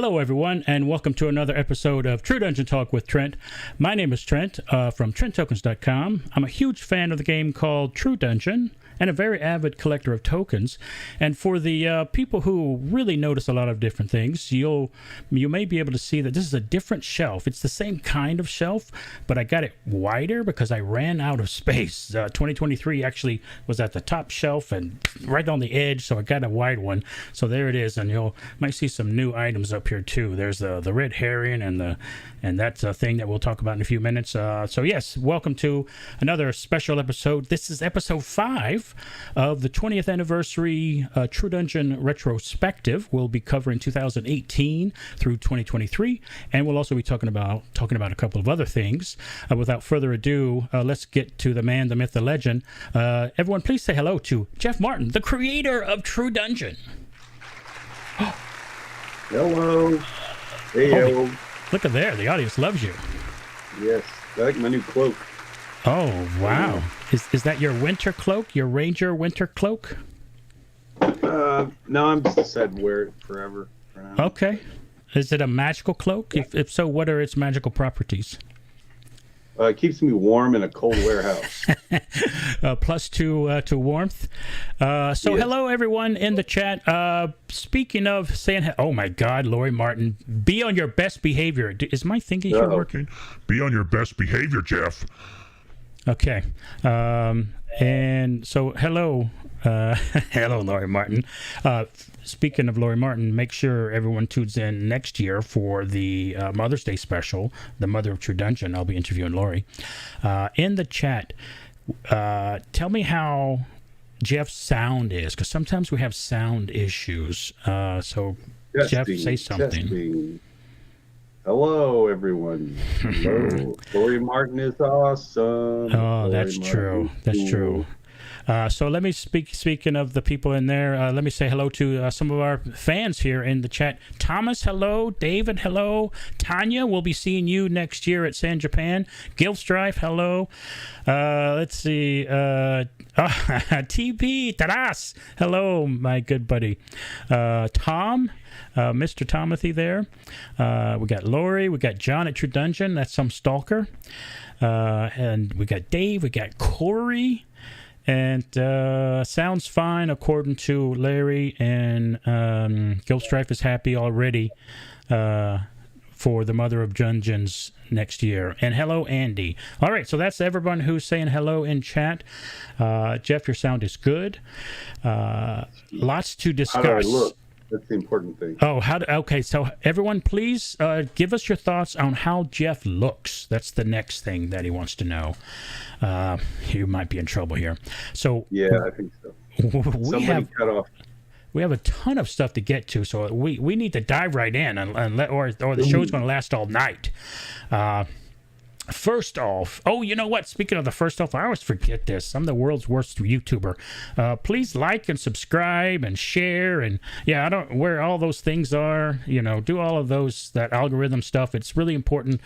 Hello, everyone, and welcome to another episode of True Dungeon Talk with Trent. My name is Trent from TrentTokens.com. I'm a huge fan of the game called True Dungeon and a very avid collector of tokens. And for the people who really notice a lot of different things, you may be able to see that this is a different shelf. It's the same kind of shelf, but I got it wider because I ran out of space. 2023 actually was at the top shelf and right on the edge, so I got a wide one. So there it is, and you might see some new items up here too. There's the red herring and that's a thing that we'll talk about in a few minutes. So yes, welcome to another special episode. This is episode 5 of the 20th anniversary True Dungeon Retrospective. We'll be covering 2018 through 2023, and we'll also be talking about a couple of other things. Without further ado, let's get to the man, the myth, the legend. Everyone, please say hello to Jeff Martin, the creator of True Dungeon. Hello. Hey, hello. Look at there. The audience loves you. Yes. I like my new cloak. Oh, wow. Is that your winter cloak? Your Ranger winter cloak? No, I'm just decided to wear it forever for now. Okay. Is it a magical cloak? If so, what are its magical properties? It keeps me warm in a cold warehouse. +2 to warmth. Yes. Hello, everyone in the chat. Speaking of saying, oh my God, Lori Martin, be on your best behavior. Is my thinking here working? Be on your best behavior, Jeff. Okay. And so, hello. Hello, Lori Martin. Speaking of Lori Martin, make sure everyone tunes in next year for the Mother's Day special, The Mother of True Dungeon. I'll be interviewing Lori. In the chat, tell me how Jeff's sound is, because sometimes we have sound issues. So, Jeff, say something. Testing. Hello, everyone. Hello. Lori Martin is awesome. Oh, that's true. That's true. So let me speaking of the people in there, let me say hello to some of our fans here in the chat. Thomas, hello. David, hello. Tanya, we'll be seeing you next year at San Japan. Gilstrife, hello. Let's see. TP, Taras, hello, my good buddy. Tom, Mr. Tomothy there. We got Lori, we got John at True Dungeon. That's some stalker. And we got Dave, we got Corey. And sounds fine according to Larry, and Gilstrife is happy already for the Mother of Dungeons next year. And hello, Andy. All right, so that's everyone who's saying hello in chat. Jeff, your sound is good. Lots to discuss. How do I look? That's the important thing. Oh, okay. So everyone, please give us your thoughts on how Jeff looks. That's the next thing that he wants to know. You might be in trouble here. So yeah, I think so. We have a ton of stuff to get to, so we need to dive right in or the show's going to last all night. First off, oh, you know what? Speaking of the first off, I always forget this. I'm the world's worst YouTuber. Please like and subscribe and share, and yeah, I don't where all those things are. Do all of that algorithm stuff. It's really important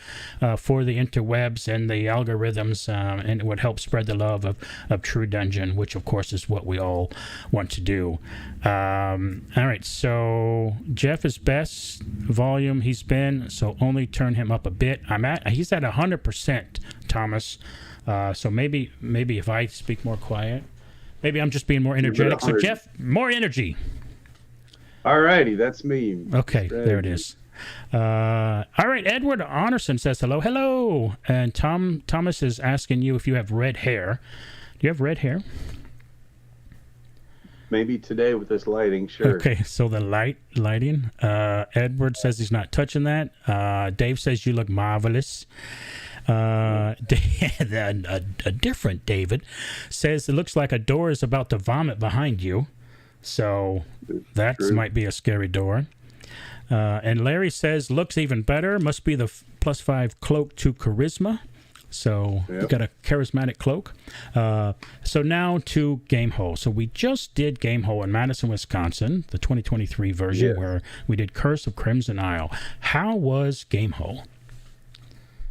for the interwebs and the algorithms, and it would help spread the love of True Dungeon, which of course is what we all want to do. All right, so Jeff is best volume he's been, so only turn him up a bit. He's at 100%. Thomas, so maybe if I speak more quiet, maybe I'm just being more energetic. So Jeff, more energy. All righty, that's me. Okay, there it is. All right, Edward Honorson says hello, and Thomas is asking you if you have red hair. Do you have red hair? Maybe today with this lighting, sure. Okay, so the lighting. Edward says he's not touching that. Dave says you look marvelous. A different David says it looks like a door is about to vomit behind you, so that might be a scary door. And Larry says looks even better, must be the +5 cloak to charisma, so you got a charismatic cloak. So now to Gamehole. So we just did Gamehole in Madison, Wisconsin, the 2023 version, where we did Curse of Crimson Isle. How was Gamehole?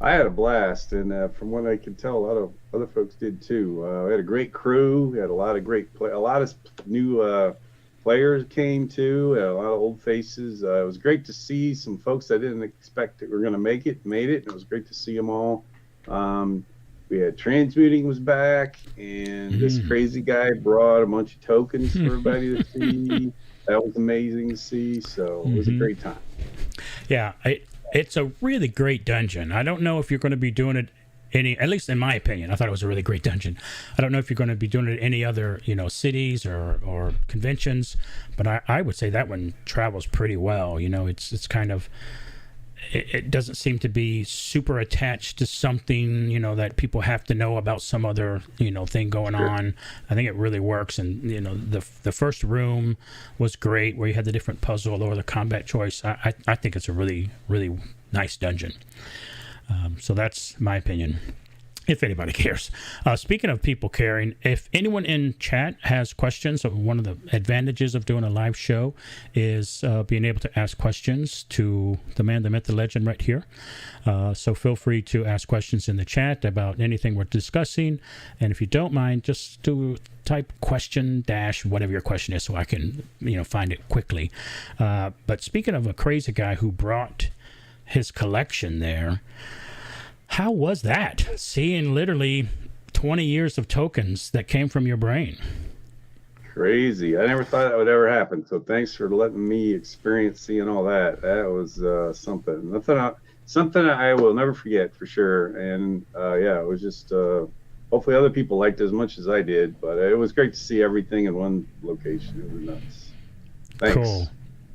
I had a blast, and from what I can tell, a lot of other folks did too. We had a great crew. We had a lot of great a lot of new players came too, a lot of old faces. It was great to see some folks I didn't expect that were going to make it, made it. And it was great to see them all. We had Transmuting was back, and this crazy guy brought a bunch of tokens for everybody to see. That was amazing to see. So it was a great time. Yeah, it's a really great dungeon. I don't know if you're going to be doing it at least in my opinion. I thought it was a really great dungeon. I don't know if you're going to be doing it at any other, cities or conventions, but I would say that one travels pretty well. It's kind of, it doesn't seem to be super attached to something, that people have to know about some other, thing going on. I think it really works. And, the first room was great where you had the different puzzle or the combat choice. I think it's a really, really nice dungeon. So that's my opinion, if anybody cares. Speaking of people caring, if anyone in chat has questions, one of the advantages of doing a live show is being able to ask questions to the man, the myth, the legend right here. So feel free to ask questions in the chat about anything we're discussing. And if you don't mind, just type question dash whatever your question is so I can, find it quickly. But speaking of a crazy guy who brought his collection there, how was that? Seeing literally 20 years of tokens that came from your brain. Crazy. I never thought that would ever happen. So thanks for letting me experience seeing all that. That was something I will never forget for sure. And it was just hopefully other people liked it as much as I did. But it was great to see everything in one location. It was nuts. Thanks. Cool.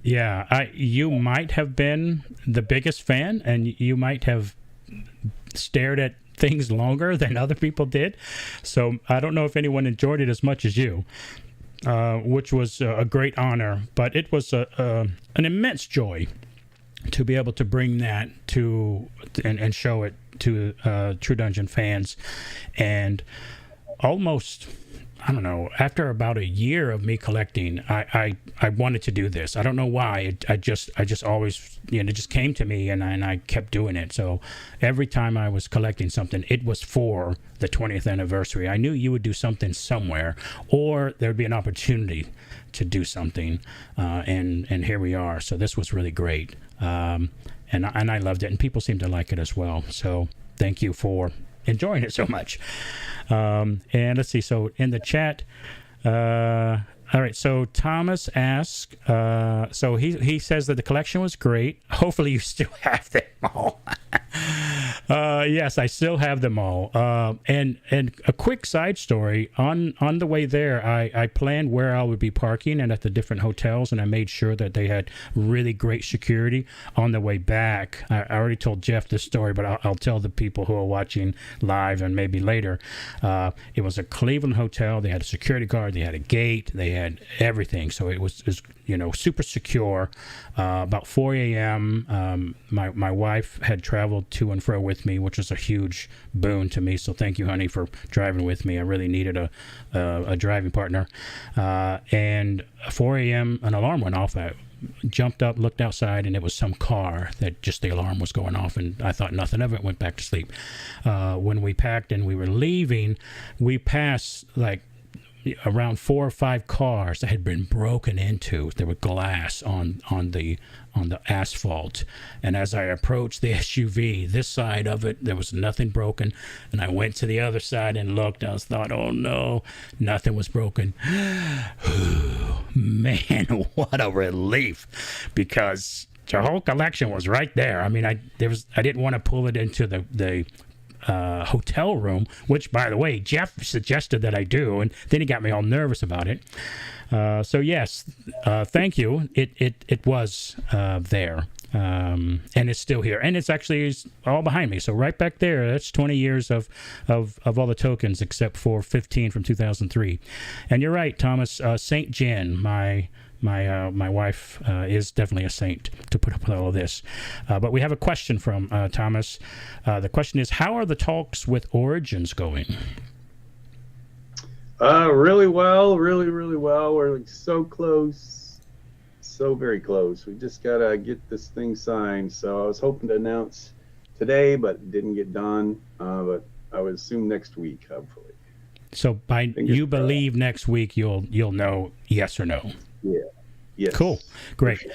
Yeah, you might have been the biggest fan, and you might have stared at things longer than other people did. So I don't know if anyone enjoyed it as much as you, which was a great honor. But it was an immense joy to be able to bring that to and show it to True Dungeon fans. And almost, I don't know, after about a year of me collecting, I wanted to do this. I don't know why. I just always, it just came to me, and I kept doing it. So every time I was collecting something, it was for the 20th anniversary. I knew you would do something somewhere, or there would be an opportunity to do something, and here we are. So this was really great, and I loved it, and people seem to like it as well. So thank you for enjoying it so much. And let's see, so in the chat, all right, so Thomas asks, so he says that the collection was great. Hopefully you still have them all. Yes, I still have them all. And a quick side story, on the way there, I planned where I would be parking and at the different hotels, and I made sure that they had really great security. On the way back, I already told Jeff this story, but I'll tell the people who are watching live and maybe later. It was a Cleveland hotel. They had a security guard. They had a gate. They had everything. So it was super secure. About 4 a.m., my wife had traveled to and fro with me, which was a huge boon to me. So thank you, honey, for driving with me. I really needed a driving partner. And 4 a.m., an alarm went off. I jumped up, looked outside, and it was some car that just the alarm was going off, and I thought nothing of it, went back to sleep. When we packed and we were leaving, we passed around 4 or 5 cars that had been broken into. There was glass on the asphalt, and as I approached the SUV, this side of it, there was nothing broken, and I went to the other side and looked. I thought, oh no, nothing was broken. Man, what a relief, because the whole collection was right there. I mean, I didn't want to pull it into the hotel room, which, by the way, Jeff suggested that I do, and then he got me all nervous about it. So yes, thank you. It was there, and it's still here, and it's actually all behind me. So right back there, that's 20 years of all the tokens, except for 15 from 2003. And you're right, Thomas. Saint Jen, my wife, is definitely a saint to put up with all of this. But we have a question from Thomas. The question is, how are the talks with Origins going? Really well, really well. We're so close, so very close. We just gotta get this thing signed. So I was hoping to announce today, but it didn't get done. But I would assume next week, hopefully. So believe next week you'll know yes or no. Yeah. Yes. Cool. Great.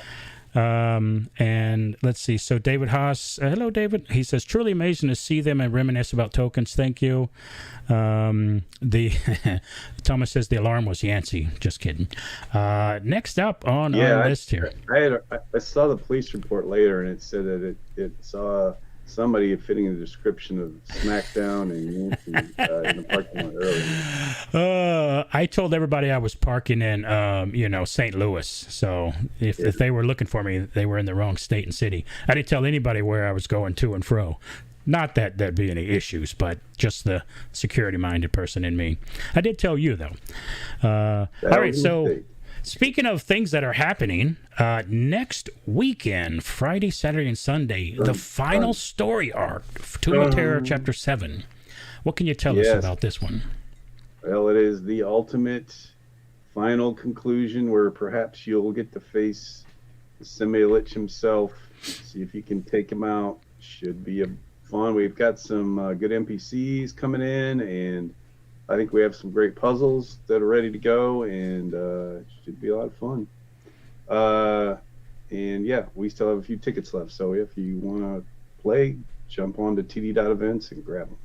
And let's see. So David Haas, hello, David. He says, truly amazing to see them and reminisce about tokens. Thank you. The Thomas says the alarm was Yancey. Just kidding. Next up on our list here. I saw the police report later, and it said that it saw somebody fitting the description of SmackDown and Yancey in the parking lot earlier. I told everybody I was parking in, St. Louis. So if they were looking for me, they were in the wrong state and city. I didn't tell anybody where I was going to and fro. Not that there'd be any issues, but just the security-minded person in me. I did tell you, though. All right, so speaking of things that are happening, next weekend, Friday, Saturday, and Sunday, the final story arc, Tomb of Terror Chapter 7. What can you tell us about this one? Well, it is the ultimate final conclusion where perhaps you'll get to face the Semi-Lich himself, see if you can take him out. Should be fun. We've got some good NPCs coming in, and I think we have some great puzzles that are ready to go, and it should be a lot of fun. And yeah, we still have a few tickets left, so if you want to play, jump on to td.events and grab them.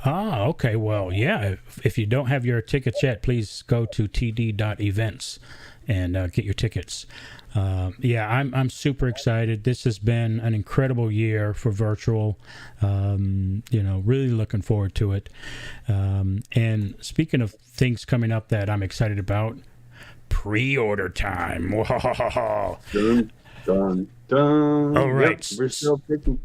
Ah, okay. Well, yeah, if you don't have your tickets yet, please go to td.events and get your tickets. I'm super excited. This has been an incredible year for virtual. Really looking forward to it. And speaking of things coming up that I'm excited about, pre-order time. Dun, dun, dun. All right. Yep, we're still taking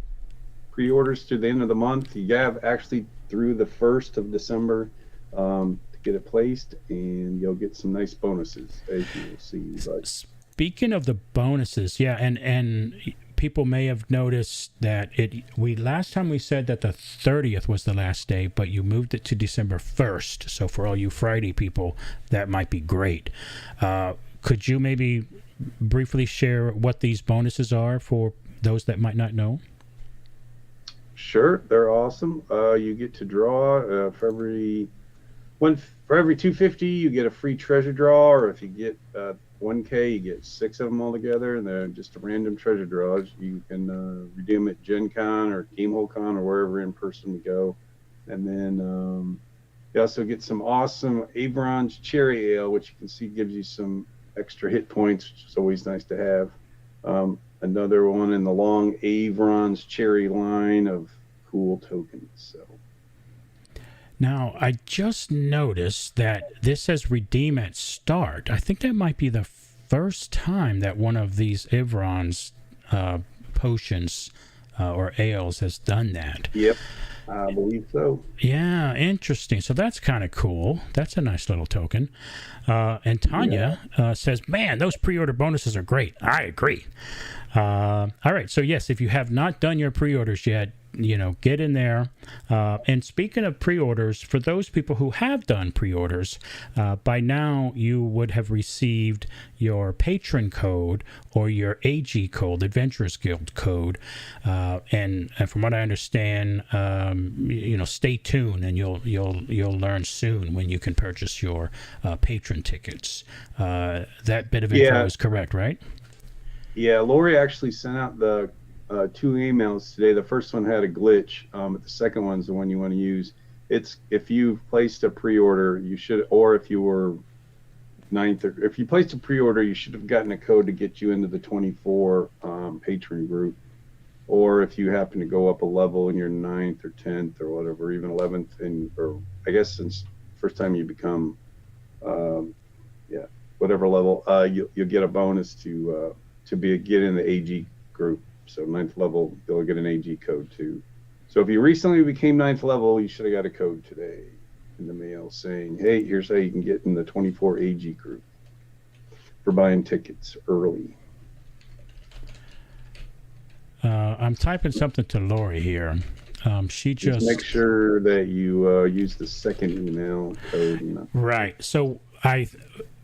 pre-orders to the end of the month. You have actually through the 1st of December to get it placed, and you'll get some nice bonuses, as you will see. But speaking of the bonuses, and people may have noticed that last time we said that the 30th was the last day, but you moved it to December 1st. So for all you Friday people, that might be great. Could you maybe briefly share what these bonuses are for those that might not know? Sure, they're awesome. You get to draw for every 250, you get a free treasure draw, or if you get 1K, you get 6 of them all together, and they're just random treasure draws. You can redeem at Gen Con or Gamehole Con or wherever in person we go. And then you also get some awesome Avron's Cherry Ale, which you can see gives you some extra hit points, which is always nice to have. Another one in the long Avron's Cherry line of cool tokens. So. Now, I just noticed that this says redeem at start. I think that might be the first time that one of these Ivron's potions or ales has done that. Yep, I believe so. Yeah, interesting. So that's kind of cool. That's a nice little token. And Tanya says, man, those pre-order bonuses are great. I agree. All right. So, yes, if you have not done your pre-orders yet, get in there. And speaking of pre-orders, for those people who have done pre-orders, by now you would have received your patron code or your AG code, Adventurers Guild code. And from what I understand, stay tuned, and you'll learn soon when you can purchase your patron tickets. That bit of info is correct, right? Yeah, Lori actually sent out the 2 emails today. The first one had a glitch, but the second one's the one you want to use. It's if you placed a pre-order, you should, or if you were 9th, or if you placed a pre-order, you should have gotten a code to get you into the 24 patron group. Or if you happen to go up a level in your 9th or 10th or whatever, even 11th, or I guess since first time you become, whatever level, you'll get a bonus to get in the AG group. So 9th level, you'll get an AG code too. So if you recently became 9th level, you should have got a code today in the mail saying, hey, here's how you can get in the 24 AG group for buying tickets early. I'm typing something to Lori here. She just make sure that you use the second email code. Right. So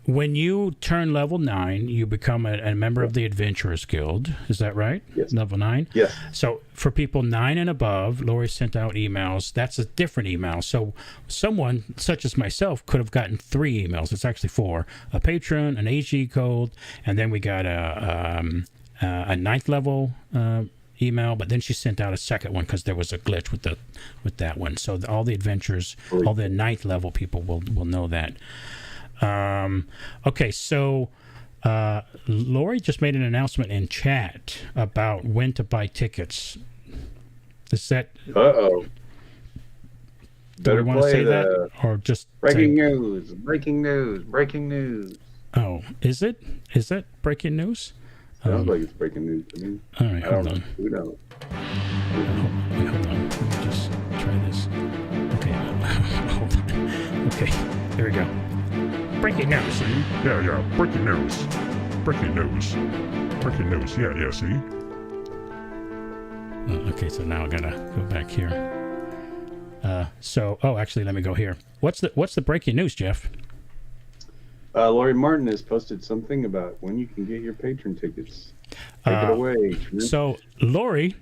when you turn level 9, you become a member of the Adventurers Guild. Is that right? Yes. Level 9? Yes. So for people 9 and above, Lori sent out emails. That's a different email. So someone such as myself could have gotten 3 emails. It's actually 4. A patron, an AG code, and then we got a 9th level email, but then she sent out a second one because there was a glitch with that one. So all the adventurers, all the 9th level people will know that. Okay, so Lori just made an announcement in chat about when to buy tickets. Is that? Uh-oh. Do we want to say that, or just breaking news? Breaking news! Breaking news! Oh, is it? Is that breaking news? Sounds like it's breaking news to me. All right, hold on. Who knows? Hold on. Let me just try this. Okay, hold on. Okay, there we go. Breaking news. See? Yeah. Breaking news. Breaking news. Breaking news. Yeah. See? Okay, so now I gotta go back here. Actually, let me go here. What's the breaking news, Jeff? Lori Martin has posted something about when you can get your patron tickets. Take it away. Trent. So Lori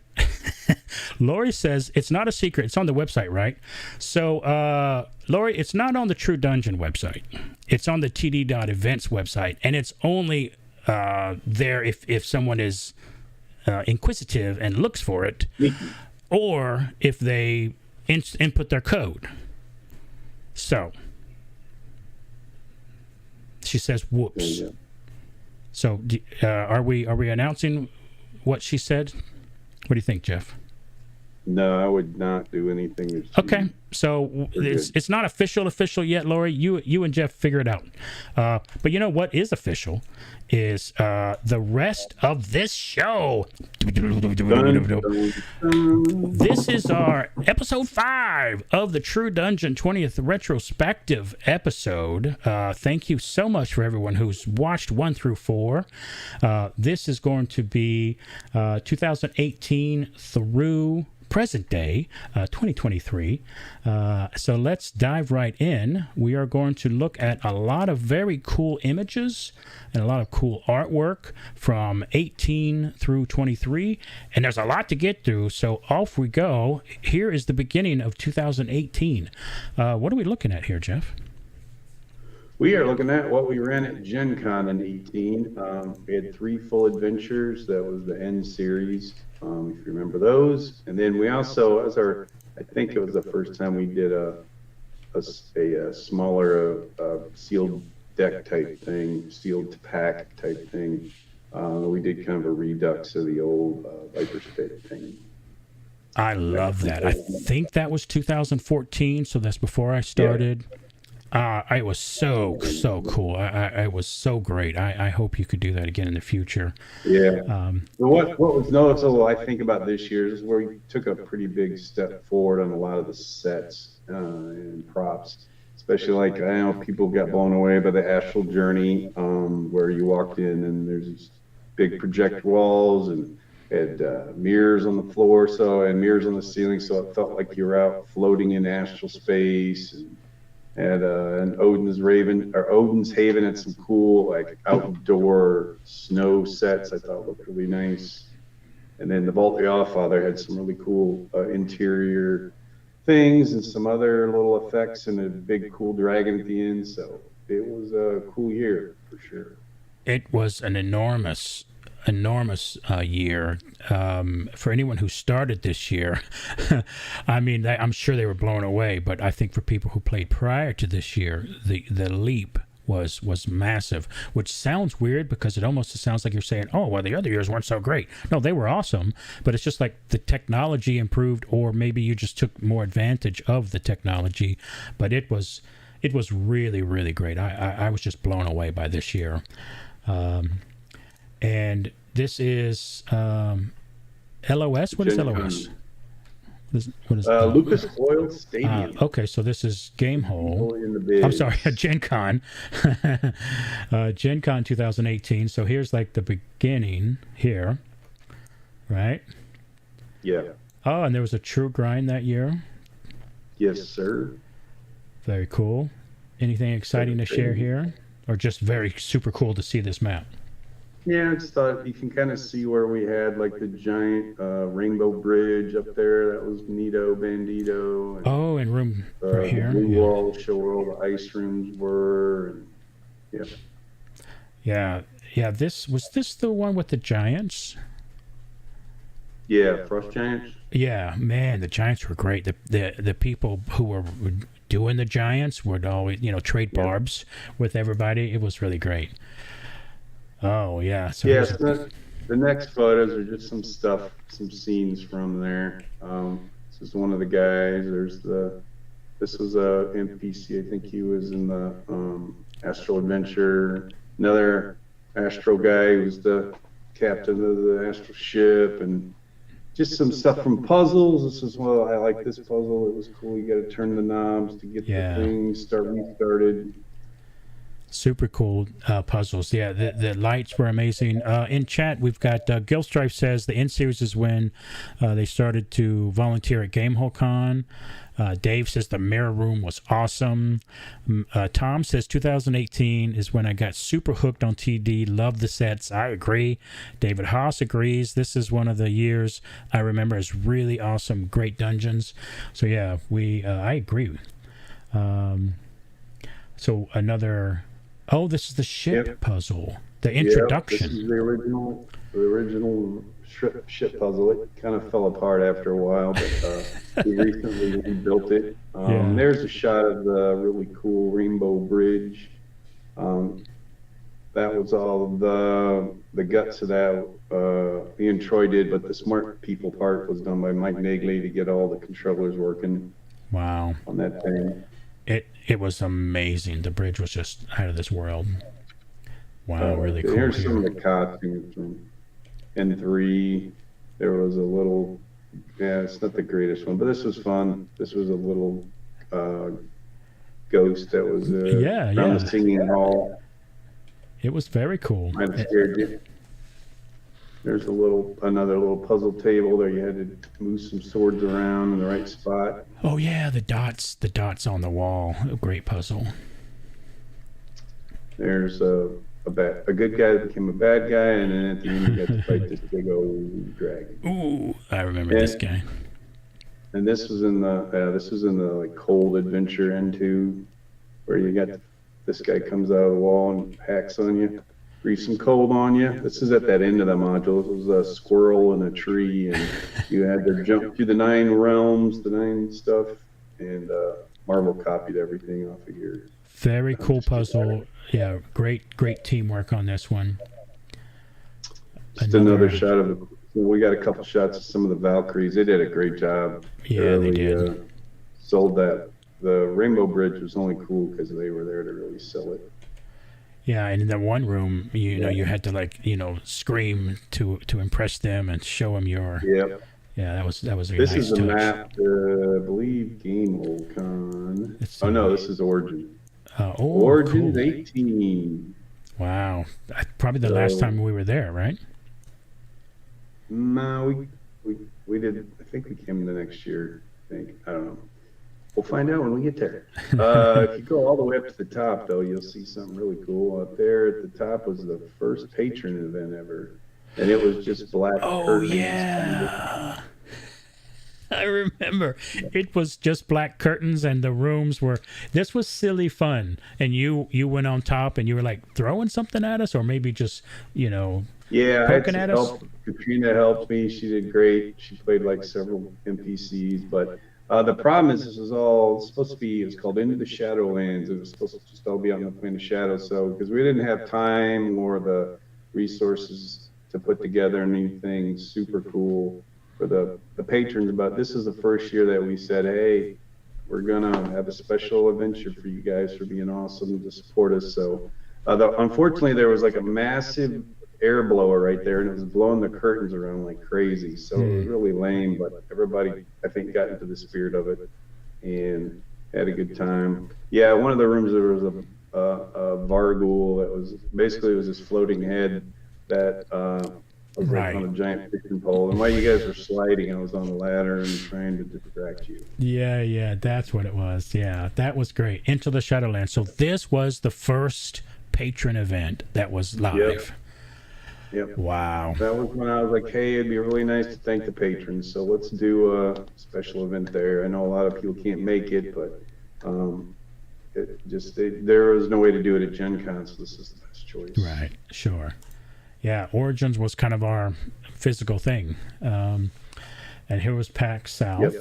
says it's not a secret. It's on the website, right? So Lori, it's not on the True Dungeon website. It's on the td.events website, and it's only there if someone is inquisitive and looks for it, or if they input their code. So she says, "Whoops." So are we announcing what she said? What do you think, Jeff? No, I would not do anything. Okay, so it's not official yet, Lori. You and Jeff figure it out. But you know what is official is the rest of this show. This is our episode 5 of the True Dungeon 20th Retrospective episode. Thank you so much for everyone who's watched 1 through 4. This is going to be 2018 through present day, 2023. So let's dive right in. We are going to look at a lot of very cool images and a lot of cool artwork from 18 through 23. And there's a lot to get through, so off we go. Here is the beginning of 2018. What are we looking at here, Jeff? We are looking at what we ran at Gen Con in 18. We had 3 full adventures. That was the end series, if you remember those. And then we also, I think it was the first time we did a smaller sealed deck type thing, sealed pack type thing. We did kind of a redux of the old Viper Spit thing. I love that. I think that was 2014, so that's before I started. Yeah. It was so cool. I was so great. I hope you could do that again in the future. Yeah. What was noticeable, I think, about this year is where we took a pretty big step forward on a lot of the sets and props. Especially like, I know people got blown away by the Astral Journey, where you walked in and there's these big projector walls and had mirrors on the floor, and mirrors on the ceiling, so it felt like you were out floating in astral space. And Odin's Haven had some cool like outdoor snow sets I thought looked really nice. And then the Vault of the Allfather had some really cool interior things and some other little effects and a big cool dragon at the end. So it was a cool year for sure. It was an enormous year for anyone who started this year. I mean, I'm sure they were blown away, but I think for people who played prior to this year, the leap was massive, which sounds weird because it almost sounds like you're saying, oh, well, the other years weren't so great. No, they were awesome, but it's just like the technology improved, or maybe you just took more advantage of the technology. But it was really, really great. I was just blown away by this year. And this is LOS. What is LOS? What is Lucas Oil Stadium. Okay, so this is Gamehole. I'm sorry, Gen Con. Gen Con 2018. So here's like the beginning here, right? Yeah. Oh, and there was a True Grind that year. Yes, sir. Very cool. Anything exciting to share here? or just very super cool to see this map? Yeah, I just thought you can kind of see where we had like the giant Rainbow Bridge up there. That was Nito Bandito. And, Oh, and room right the here. blue Yeah. wall show where all the ice rooms were. And, yeah. Yeah, yeah. This was this the one with the giants? Yeah, Frost Giants. Yeah, man, the giants were great. The people who were doing the giants would always, trade barbs with everybody. It was really great. Oh yeah. So Yeah, so the next photos are just some stuff, some scenes from there. This is one of the guys. This was a NPC. I think he was in the Astral Adventure. Another Astral guy who was the captain of the Astral ship, and just some stuff from puzzles. This is, well, I like this puzzle. It was cool. You got to turn the knobs to get the things restarted. super cool puzzles. Yeah, the lights were amazing. In chat, we've got Gilstrife says the end series is when they started to volunteer at Gamehole Con. Dave says the mirror room was awesome. Tom says 2018 is when I got super hooked on TD. Love the sets. I agree. David Haas agrees. This is one of the years I remember as really awesome, great dungeons. So yeah, I agree. So another. Oh, this is the ship puzzle. The introduction. This is the original ship puzzle. It kind of fell apart after a while, but we recently rebuilt it. There's a shot of the really cool Rainbow Bridge. That was all the guts of that. Me and Troy did, but the smart people part was done by Mike Nagley to get all the controllers working. Wow. On that thing. It was amazing. The bridge was just out of this world. Wow, really cool. Here's some of the costumes from N3. There was a little, it's not the greatest one, but this was fun. This was a little ghost that was around the singing hall. It was very cool. Might have scared you. There's another little puzzle table there. You had to move some swords around in the right spot. Oh yeah, the dots on the wall. A great puzzle. There's a good guy that became a bad guy, and then at the end you got to fight this big old dragon. Ooh, I remember this guy. And this was in the like cold adventure N2, where you got this guy comes out of the wall and hacks on you. Breathe some cold on you. This is at that end of the module. It was a squirrel in a tree, and you had to jump through the 9 realms, the 9 stuff, and Marvel copied everything off of here. Very cool puzzle. Yeah, great teamwork on this one. Just another shot of we got a couple shots of some of the Valkyries. They did a great job. Yeah, they did. Sold that. The Rainbow Bridge was only cool because they were there to really sell it. Yeah, and in that one room, you had to scream to impress them and them your. Yep. Yeah, that was a this nice touch. This is a map, I believe, Gamehole Con. No, this is Origin. Origins cool. 18. Wow, probably the last time we were there, right? No, we did. I think we came the next year. I don't know. We'll find out when we get there. If you go all the way up to the top, though, you'll see something really cool. Up there at the top was the first patron event ever. And it was just black curtains. Yeah. I remember. It was just black curtains, and the rooms were... This was silly fun. And you went on top, and you were, throwing something at us, or maybe just, poking at us? Katrina helped me. She did great. She played, several NPCs, but... the problem is this was all supposed to be, it was called Into the Shadowlands. It was supposed to just all be on the plane of shadow. So, because we didn't have time or the resources to put together anything super cool for the patrons, but this is the first year that we said, hey, we're going to have a special adventure for you guys for being awesome to support us. So, unfortunately, there was a massive air blower right there, and it was blowing the curtains around like crazy. So it was really lame, but everybody, I think, got into the spirit of it and had a good time. Yeah, one of the rooms there was a Vargul that was basically this floating head that was on a giant fishing pole. And while you guys were sliding, I was on the ladder and trying to distract you. Yeah, that's what it was. Yeah, that was great. Into the Shadowlands. So this was the first patron event that was live. Yep. Wow. That was when I was like, hey, it'd be really nice to thank the patrons. So let's do a special event there. I know a lot of people can't make it, but there was no way to do it at Gen Con, so this is the best choice. Right. Sure. Yeah. Origins was kind of our physical thing. And here was PAX South.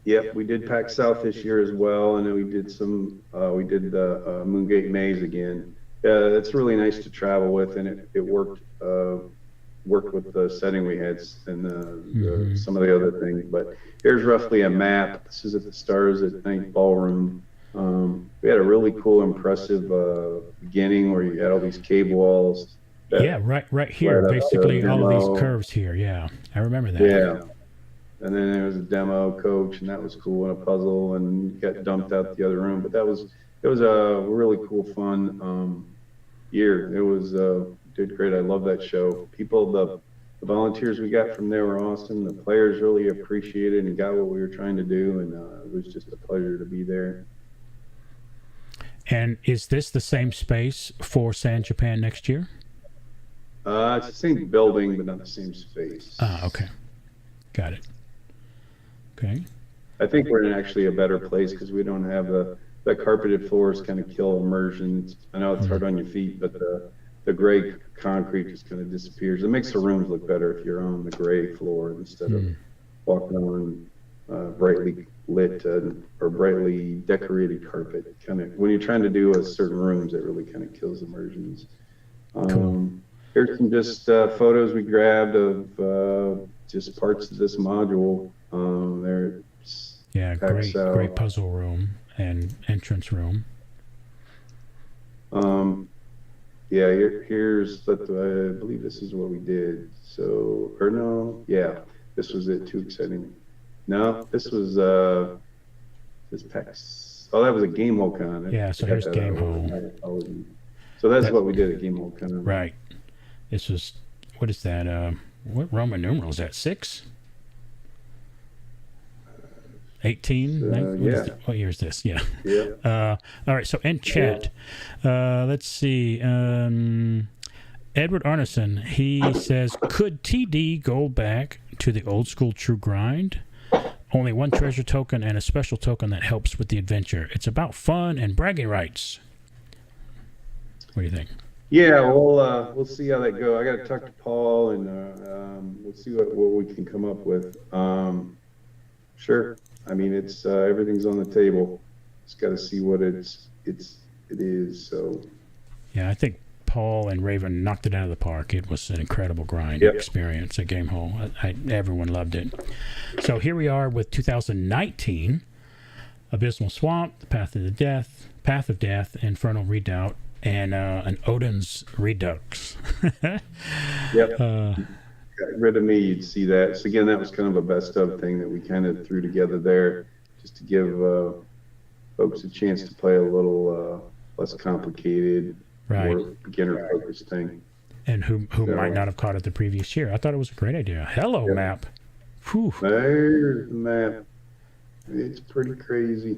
Yep, we did PAX South this year as well, and then we did the Moongate Maze again. It's really nice to travel with, and it worked with the setting we had and some of the other things. But here's roughly a map. This is at the Stars at Night Ballroom. We had a really cool, impressive beginning where you had all these cave walls. Right here, basically all of these curves here. Yeah, I remember that. Yeah. And then there was a demo coach, and that was cool, and a puzzle, and got dumped out the other room. But it was a really cool, fun year. It was did great. I love that show. The volunteers we got from there were awesome. The players really appreciated and got what we were trying to do, and it was just a pleasure to be there. And is this the same space for San Japan next year? It's the same building, but not the same space. Okay. Got it. Okay. I think we're in actually a better place because we don't have the carpeted floors kind of kill immersion. I know it's hard on your feet, but the gray concrete just kind of disappears. It makes the rooms look better if you're on the gray floor instead of walking on brightly lit or brightly decorated carpet. Kind of when you're trying to do a certain rooms, it really kind of kills immersions. Cool. Here's some just photos we grabbed of just parts of this module. Great puzzle room and entrance room. Here's I believe this is what we did. This was it. Too exciting. No, this was this PAX. Oh, that was a Gamehole Con. Yeah, so here's Gamehole. So that's what we did at Gamehole Con. Right. This was, what is that? What Roman numeral is that? 6? 18? What year is this? Yeah. All right. So in chat, let's see. Edward Arneson, he says, could TD go back to the old school true grind? Only one treasure token and a special token that helps with the adventure. It's about fun and bragging rights. What do you think? Yeah, we'll see how that goes. I got to talk to Paul, and we'll see what we can come up with. Sure. I mean, it's everything's on the table. Just got to see what it is. So. Yeah, I think Paul and Raven knocked it out of the park. It was an incredible grind experience at Gamehole. Everyone loved it. So here we are with 2019, Abysmal Swamp, The Path of Death, Infernal Redoubt, and an Odin's Redux. Got rid of me, you'd see that. So again, that was kind of a best of thing that we kind of threw together there, just to give folks a chance to play a little less complicated, more beginner focused thing. And who might not have caught it the previous year. I thought it was a great idea. Hello, map. Whew. There's the map. It's pretty crazy.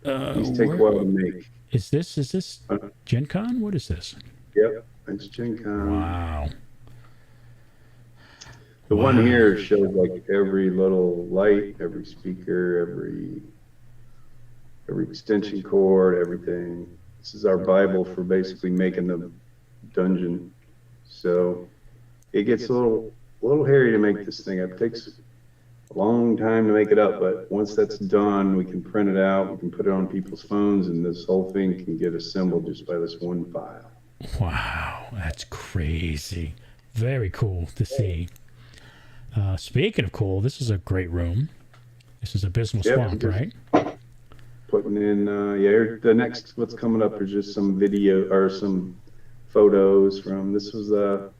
These take a while to make. Is this Gen Con? What is this? Yep, it's Gen Con. Wow. The one here shows like every little light, every speaker, every extension cord, everything. This is our Bible for basically making the dungeon. So it gets a little hairy to make this thing. It takes a long time to make it up, but once that's done, we can print it out, we can put it on people's phones, and this whole thing can get assembled just by this one file. Wow, that's crazy. Very cool to see. Speaking of cool, this is a great room. This is Abysmal Swamp, right? Putting in, the next, what's coming up is just some video or some photos from, this was a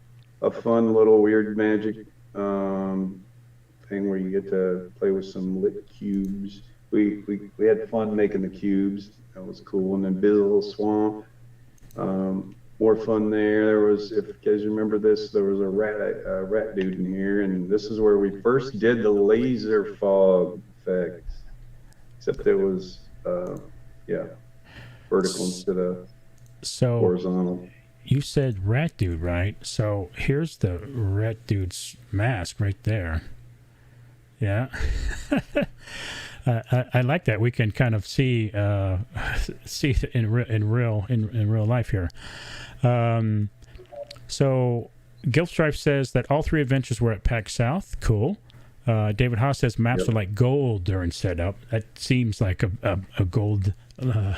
fun little weird magic thing where you get to play with some lit cubes. We had fun making the cubes. That was cool. And then Abysmal Swamp. More fun there. There was, if you guys remember this, there was a rat dude in here, and this is where we first did the laser fog effect. Except it was, vertical instead of So horizontal. you said Rat Dude, right? So here's the Rat Dude's mask right there. Yeah. I like that. We can kind of see it in real life here. So Gilstripe says that all 3 adventures were at PAX South. Cool. David Haas says maps are like gold during setup. That seems like a gold, a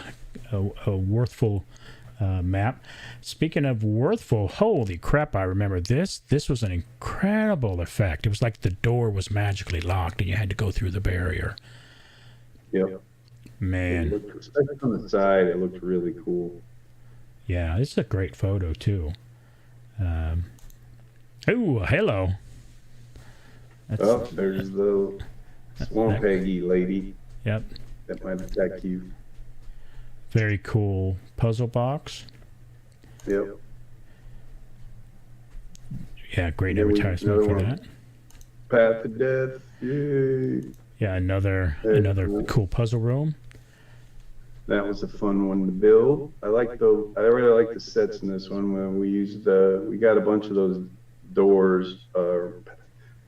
worthful map. Speaking of worthful, holy crap! I remember this. This was an incredible effect. It was like the door was magically locked and you had to go through the barrier. Yep. Man. Especially on the side, it looked really cool. Yeah, this is a great photo too. Oh, hello. There's the Swamp Peggy lady. Yep. That might attack you. Very cool puzzle box. Yep. Yeah, great advertisement for that. Path to Death. Yay. Yeah, another cool puzzle room. That was a fun one to build. I really like the sets in this one. When we used, we got a bunch of those doors.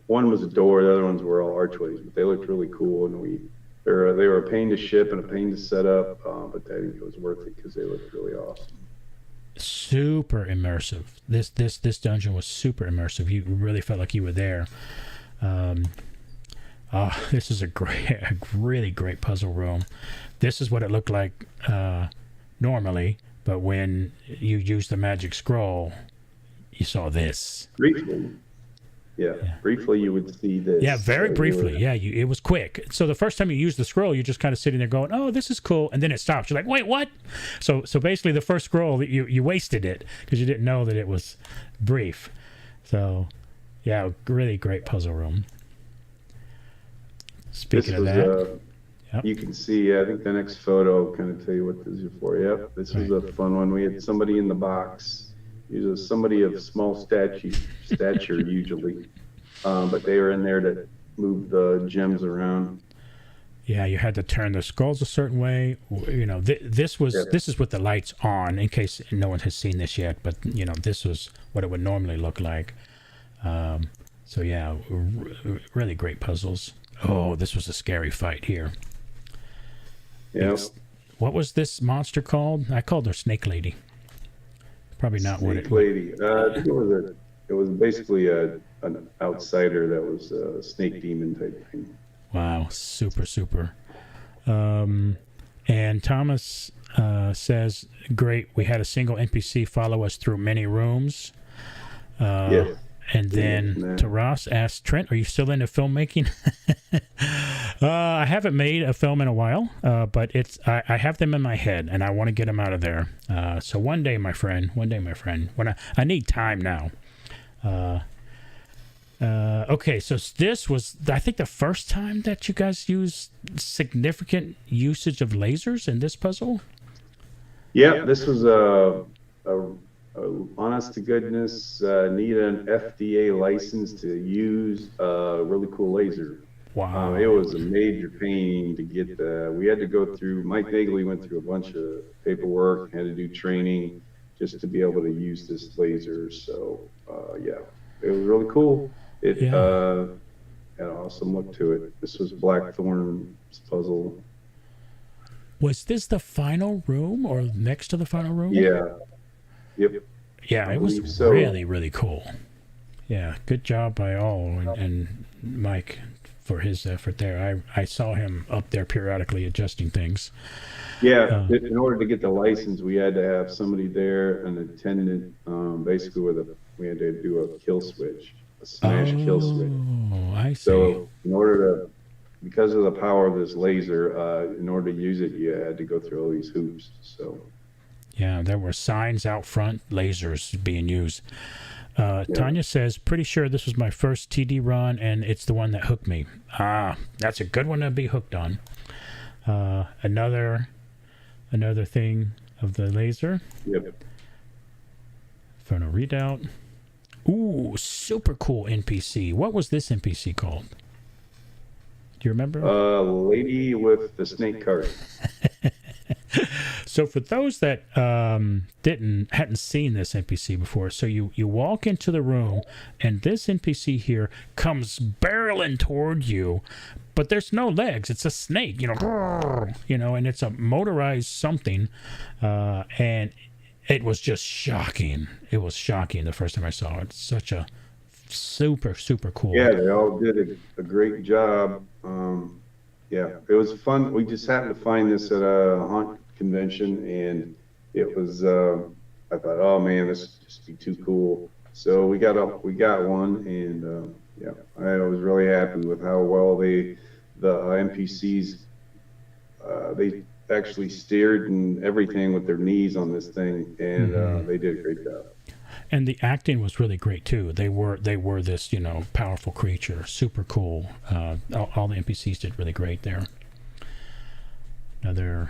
One was a door, the other ones were all archways, but they looked really cool, and they were a pain to ship and a pain to set up, but I think it was worth it because they looked really awesome. Super immersive. This dungeon was super immersive. You really felt like you were there. This is a really great puzzle room. This is what it looked like normally, but when you use the magic scroll, you saw this. Briefly. Yeah, briefly you would see this. Yeah, very briefly. Yeah, it was quick. So the first time you use the scroll, you're just kind of sitting there going, "Oh, this is cool," and then it stops. You're like, "Wait, what?" So basically, the first scroll you wasted it because you didn't know that it was brief. So, yeah, really great puzzle room. Speaking of that, yep. You can see. I think the next photo will kind of tell you what this is for. Yep, this was a fun one. We had somebody in the box. Usually somebody of small stature usually, but they were in there to move the gems around. Yeah, you had to turn the skulls a certain way. You know, this is with the lights on. In case no one has seen this yet, but you know, this was what it would normally look like. So yeah, really great puzzles. Oh, this was a scary fight here. Yeah. What was this monster called? I called her Snake Lady. Probably not what it. Lady. I think it was basically an outsider that was a snake demon type thing. Wow, super. And Thomas says, "Great, we had a single NPC follow us through many rooms." Yes. And then Taras asked Trent, "Are you still into filmmaking?" I haven't made a film in a while, but I have them in my head, and I want to get them out of there. So one day, my friend. When I need time now. Okay, so this was, I think, the first time that you guys used significant usage of lasers in this puzzle. Yeah, this was a honest to goodness, need an FDA license to use a really cool laser. Wow. It was a major pain to get we had to go through, Mike Nagley went through a bunch of paperwork, had to do training just to be able to use this laser. So, yeah, it was really cool. It had an awesome look to it. This was Blackthorn's puzzle. Was this the final room or next to the final room? Yeah. Yep. Yeah, it was really, really cool. Yeah, good job by all, and Mike for his effort there. I saw him up there periodically adjusting things. Yeah, in order to get the license, we had to have somebody there, an attendant, basically we had to do a kill switch, a smash kill switch. Oh, I see. So in order to, because of the power of this laser, in order to use it, you had to go through all these hoops. So. Yeah, there were signs out front, lasers being used. Tanya says, "Pretty sure this was my first TD run, and it's the one that hooked me." Ah, that's a good one to be hooked on. Another thing of the laser. Yep. Photo readout. Ooh, super cool NPC. What was this NPC called? Do you remember? Lady with the snake cart. So for those that hadn't seen this NPC before, so you walk into the room, and this NPC here comes barreling toward you, but there's no legs. It's a snake, and it's a motorized something, and it was just shocking. It was shocking the first time I saw it. It's such a super, super cool. Yeah, they all did a great job. Yeah, it was fun. We just happened to find this at a haunt convention, and it was. I thought, oh man, this would just be too cool. So we got one, and yeah, I was really happy with how well the NPCs they actually steered and everything with their knees on this thing, and they did a great job. And the acting was really great too. They were this powerful creature, super cool. All the NPCs did really great there. Another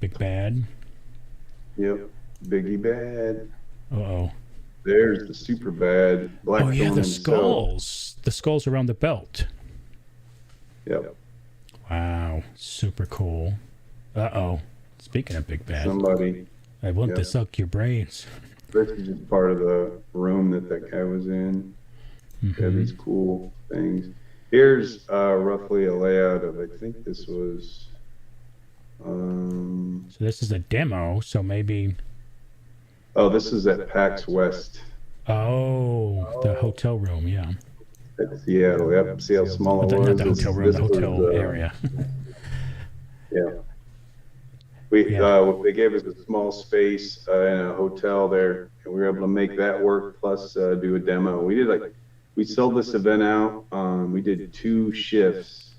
big bad. Yep, Biggie Bad. Uh-oh. There's the super bad Black. Oh yeah, the skulls. The skulls around the belt. Yep. Wow, super cool. Uh-oh. Speaking of big bad. Somebody. I want to suck your brains. This is just part of the room that guy was in. Yeah, these cool things. Here's roughly a layout of, I think this was... so this is a demo, so maybe... Oh, this is at PAX West. Oh, the hotel room, yeah. At Seattle, yep. See how small it was? Not the hotel room, the hotel area. Yeah. They gave us a small space in a hotel there, and we were able to make that work, plus do a demo. We sold this event out. We did 2 shifts.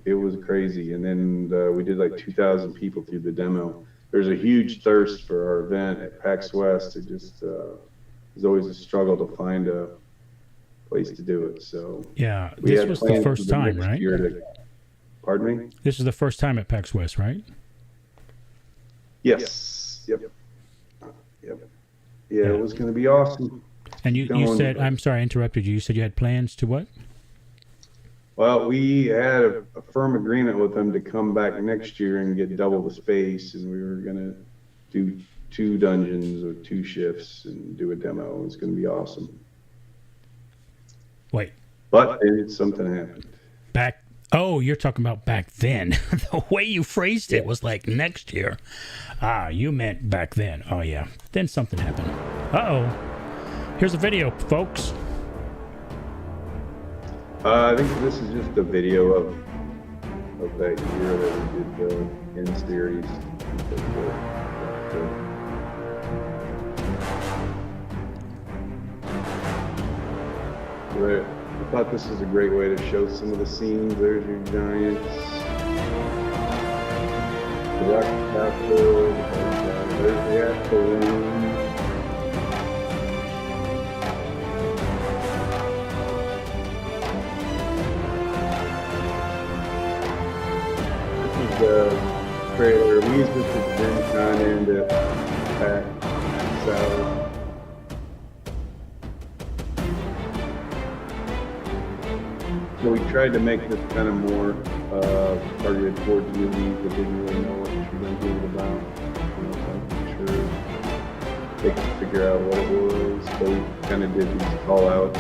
It was crazy. And then we did 2,000 people through the demo. There's a huge thirst for our event at PAX West. It just was always a struggle to find a place to do it. So yeah, this was the first time, right? Pardon me? This is the first time at PAX West, right? Yes. Yep. Yeah, it was going to be awesome. And you said, I'm sorry, I interrupted you. You said you had plans to what? Well, we had a firm agreement with them to come back next year and get double the space, and we were going to do 2 dungeons or 2 shifts and do a demo. It was going to be awesome. Wait. But then something happened. Oh, you're talking about back then. The way you phrased it was like next year. Ah, you meant back then. Oh, yeah. Then something happened. Uh-oh. Here's a video, folks. I think this is just a video of that year that we did the end series. I thought this was a great way to show some of the scenes. There's your giants. The rock castle. There's the actual room. This is the trailer. We used this as Gen Con and at PAX South. So we tried to make this kind of more targeted towards movies that didn't really know what True Dungeon was about. I'm sure they could figure out what it was. So we kind of did these call outs.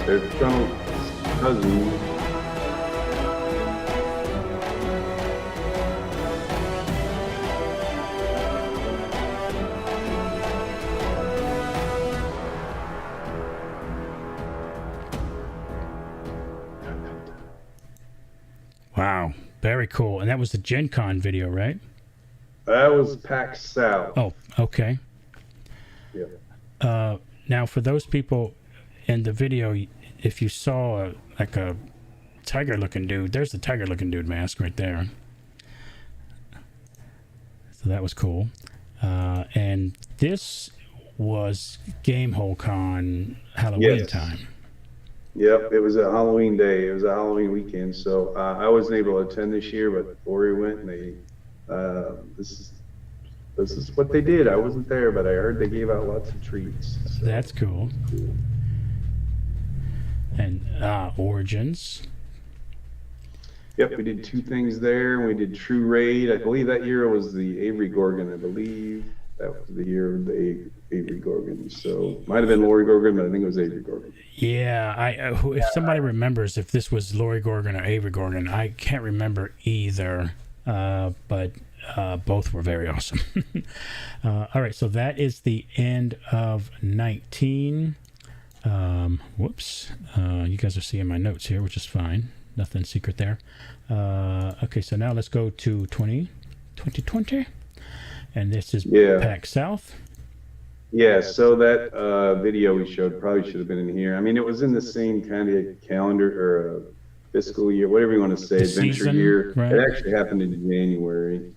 There's some cousins. Wow, very cool. And that was the Gen Con video, right? That was PAX South. Oh, okay. Yeah. Now, for those people in the video, if you saw a tiger-looking dude, there's the tiger-looking dude mask right there. So that was cool. And this was Gamehole Con Halloween time. Yep, it was a Halloween day. It was a Halloween weekend. So I wasn't able to attend this year, but Lori went, and they This is what they did. I wasn't there, but I heard they gave out lots of treats. So. That's cool. And Origins. Yep, we did 2 things there. We did True Raid. I believe that year was the Avery Gorgon. I believe that was the year of the Avery Gorgon. So might have been Lori Gorgon, but I think it was Avery Gorgon. Yeah, if somebody remembers if this was Lori Gorgon or Avery Gorgon, I can't remember either. But both were very awesome. All right, so that is the end of 19. Whoops. You guys are seeing my notes here, which is fine. Nothing secret there. Okay, so now let's go to 2020. And this is PAX South. Yeah, so that video we showed probably should have been in here. I mean, it was in the same kind of calendar or fiscal year, whatever you want to say, The adventure season, year. right? It actually happened in January.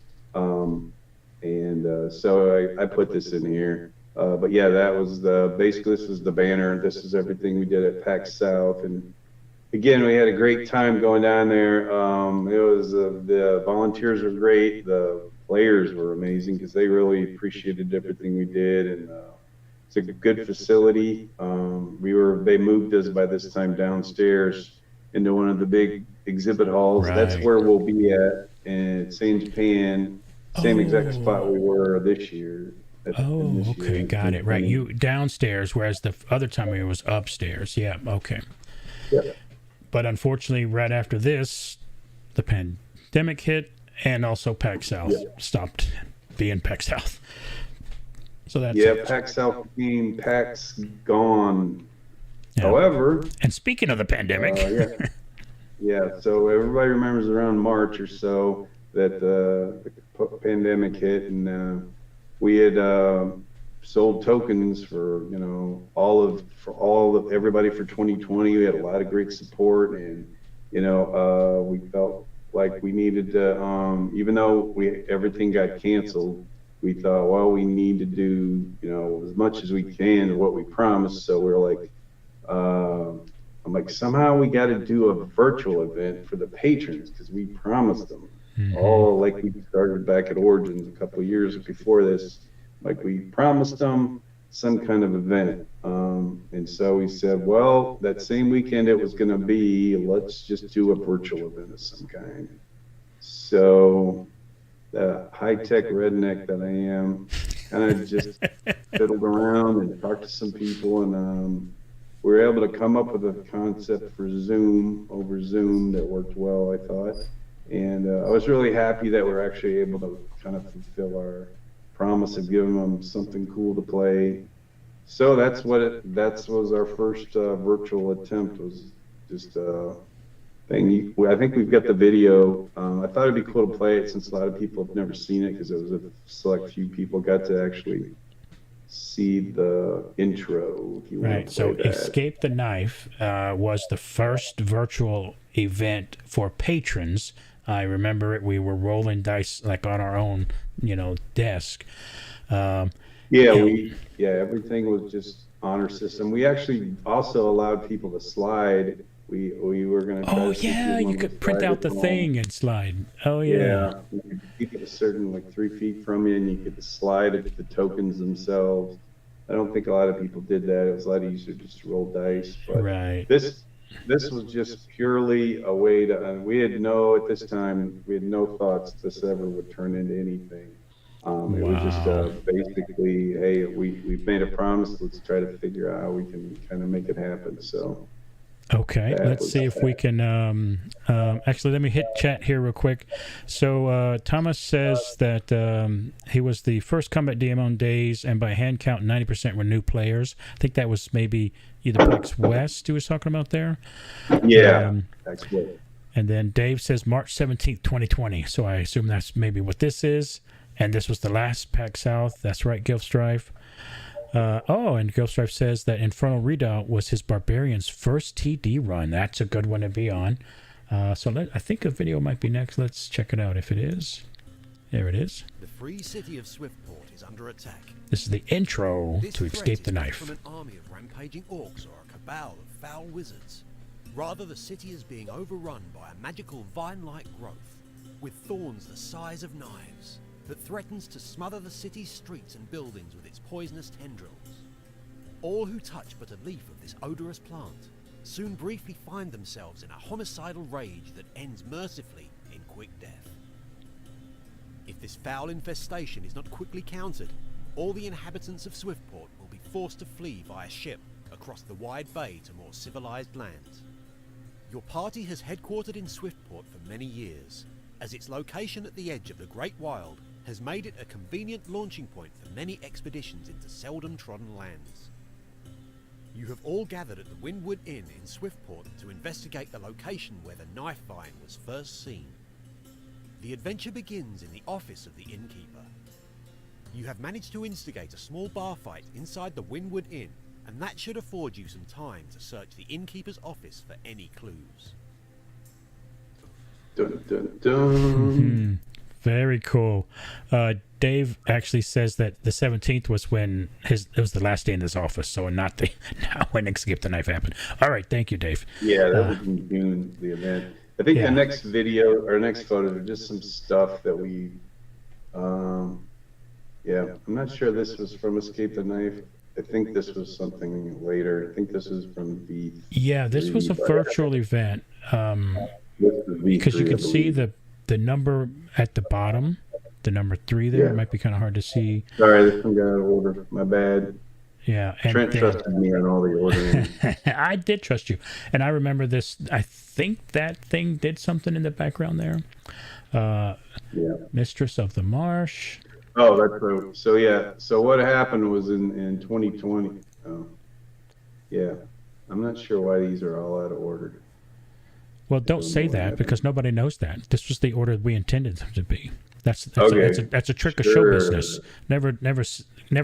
So I put this in here. But yeah, that was basically this was the banner. This is everything we did at PAX South. And again, we had a great time going down there. It was the volunteers were great. The players were amazing because they really appreciated everything we did. And it's a good facility. They moved us by this time downstairs into one of the big exhibit halls. Right. That's where we'll be at in San Japan, same exact spot we were this year. Okay, got it. Right, you downstairs, whereas the other time it was upstairs. Yeah, okay. Yeah. But unfortunately, right after this, the pandemic hit, and also PAX South stopped being PAX South. So that's PAX South became PAX Gone. Yeah. However, and speaking of the pandemic, so everybody remembers around March or so that the pandemic hit, and we had sold tokens for everybody for 2020. We had a lot of great support, and we felt like we needed to, even though everything got canceled, we thought, well, we need to do as much as we can of what we promised. So we're like, I'm like, somehow we got to do a virtual event for the patrons because we promised them. All like we started back at Origins a couple of years before this, like we promised them some kind of event. And so we said, well, that same weekend it was going to be, let's just do a virtual event of some kind. So the high-tech redneck that I am kind of just fiddled around and talked to some people, and we were able to come up with a concept for Zoom that worked well, I thought. And I was really happy that we're actually able to kind of fulfill our promise of giving them something cool to play. So that was our first virtual attempt, was just a thing. I think we've got the video. I thought it'd be cool to play it since a lot of people have never seen it, because it was a select few people got to actually see the intro. If you want to play that. Escape the Knife was the first virtual event for patrons. I remember it. We were rolling dice like on our own, desk. Everything was just honor system. We actually also allowed people to slide. We were going to. You could print out the thing and slide. Oh yeah. Yeah, you could keep it a certain 3 feet from you, and you could slide it, the tokens themselves. I don't think a lot of people did that. It was a lot easier just to roll dice. But right. This was just purely a way to. At this time we had no thoughts this ever would turn into anything. It was just basically, hey, we've made a promise. Let's try to figure out how we can kind of make it happen. So. Okay, let's see if we can. Actually, let me hit chat here real quick. So Thomas says that he was the first combat DM on days, and by hand count, 90% were new players. I think that was maybe either PAX West he was talking about there. Yeah, PAX West. And then Dave says March 17th, 2020. So I assume that's maybe what this is. And this was the last PAX South. That's right, Gilfstrife. And Gilfstrife says that Infernal Redoubt was his Barbarian's first TD run. That's a good one to be on. I think a video might be next. Let's check it out if it is. There it is. The free city of Swiftport is under attack. This is the intro to Escape the Knife. From an army of rampaging orcs or a cabal of foul wizards. Rather, the city is being overrun by a magical vine-like growth. with thorns the size of knives that threatens to smother the city's streets and buildings with its poisonous tendrils. All who touch but a leaf of this odorous plant soon briefly find themselves in a homicidal rage that ends mercifully in quick death. If this foul infestation is not quickly countered, all the inhabitants of Swiftport will be forced to flee via ship across the wide bay to more civilized lands. Your party has headquartered in Swiftport for many years, as its location at the edge of the Great Wild has made it a convenient launching point for many expeditions into seldom trodden lands. You have all gathered at the Windward Inn in Swiftport to investigate the location where the knife vine was first seen. The adventure begins in the office of the innkeeper. You have managed to instigate a small bar fight inside the Windward Inn, and that should afford you some time to search the innkeeper's office for any clues. Dun, dun, dun. Very cool. Dave actually says that the 17th was when it was the last day in his office, so not when Escape the Knife happened. All right, thank you, Dave. Yeah, that was in June, the event. I think the next video or next photos are just some stuff that we, I'm not sure this was from Escape the Knife. I think this was something later. I think this is from V3. Yeah, this was a virtual event. Because you can see the number at the bottom, the number 3 there. It might be kind of hard to see. Sorry, this one got out of order. My bad. Yeah. Trent trusted me on all the ordering. I did trust you. And I remember this. I think that thing did something in the background there. Mistress of the Marsh. Oh, that's right. So, So what happened was in 2020. I'm not sure why these are all out of order. Well, don't say that because nobody knows that. This was the order we intended them to be. That's a trick of show business. Never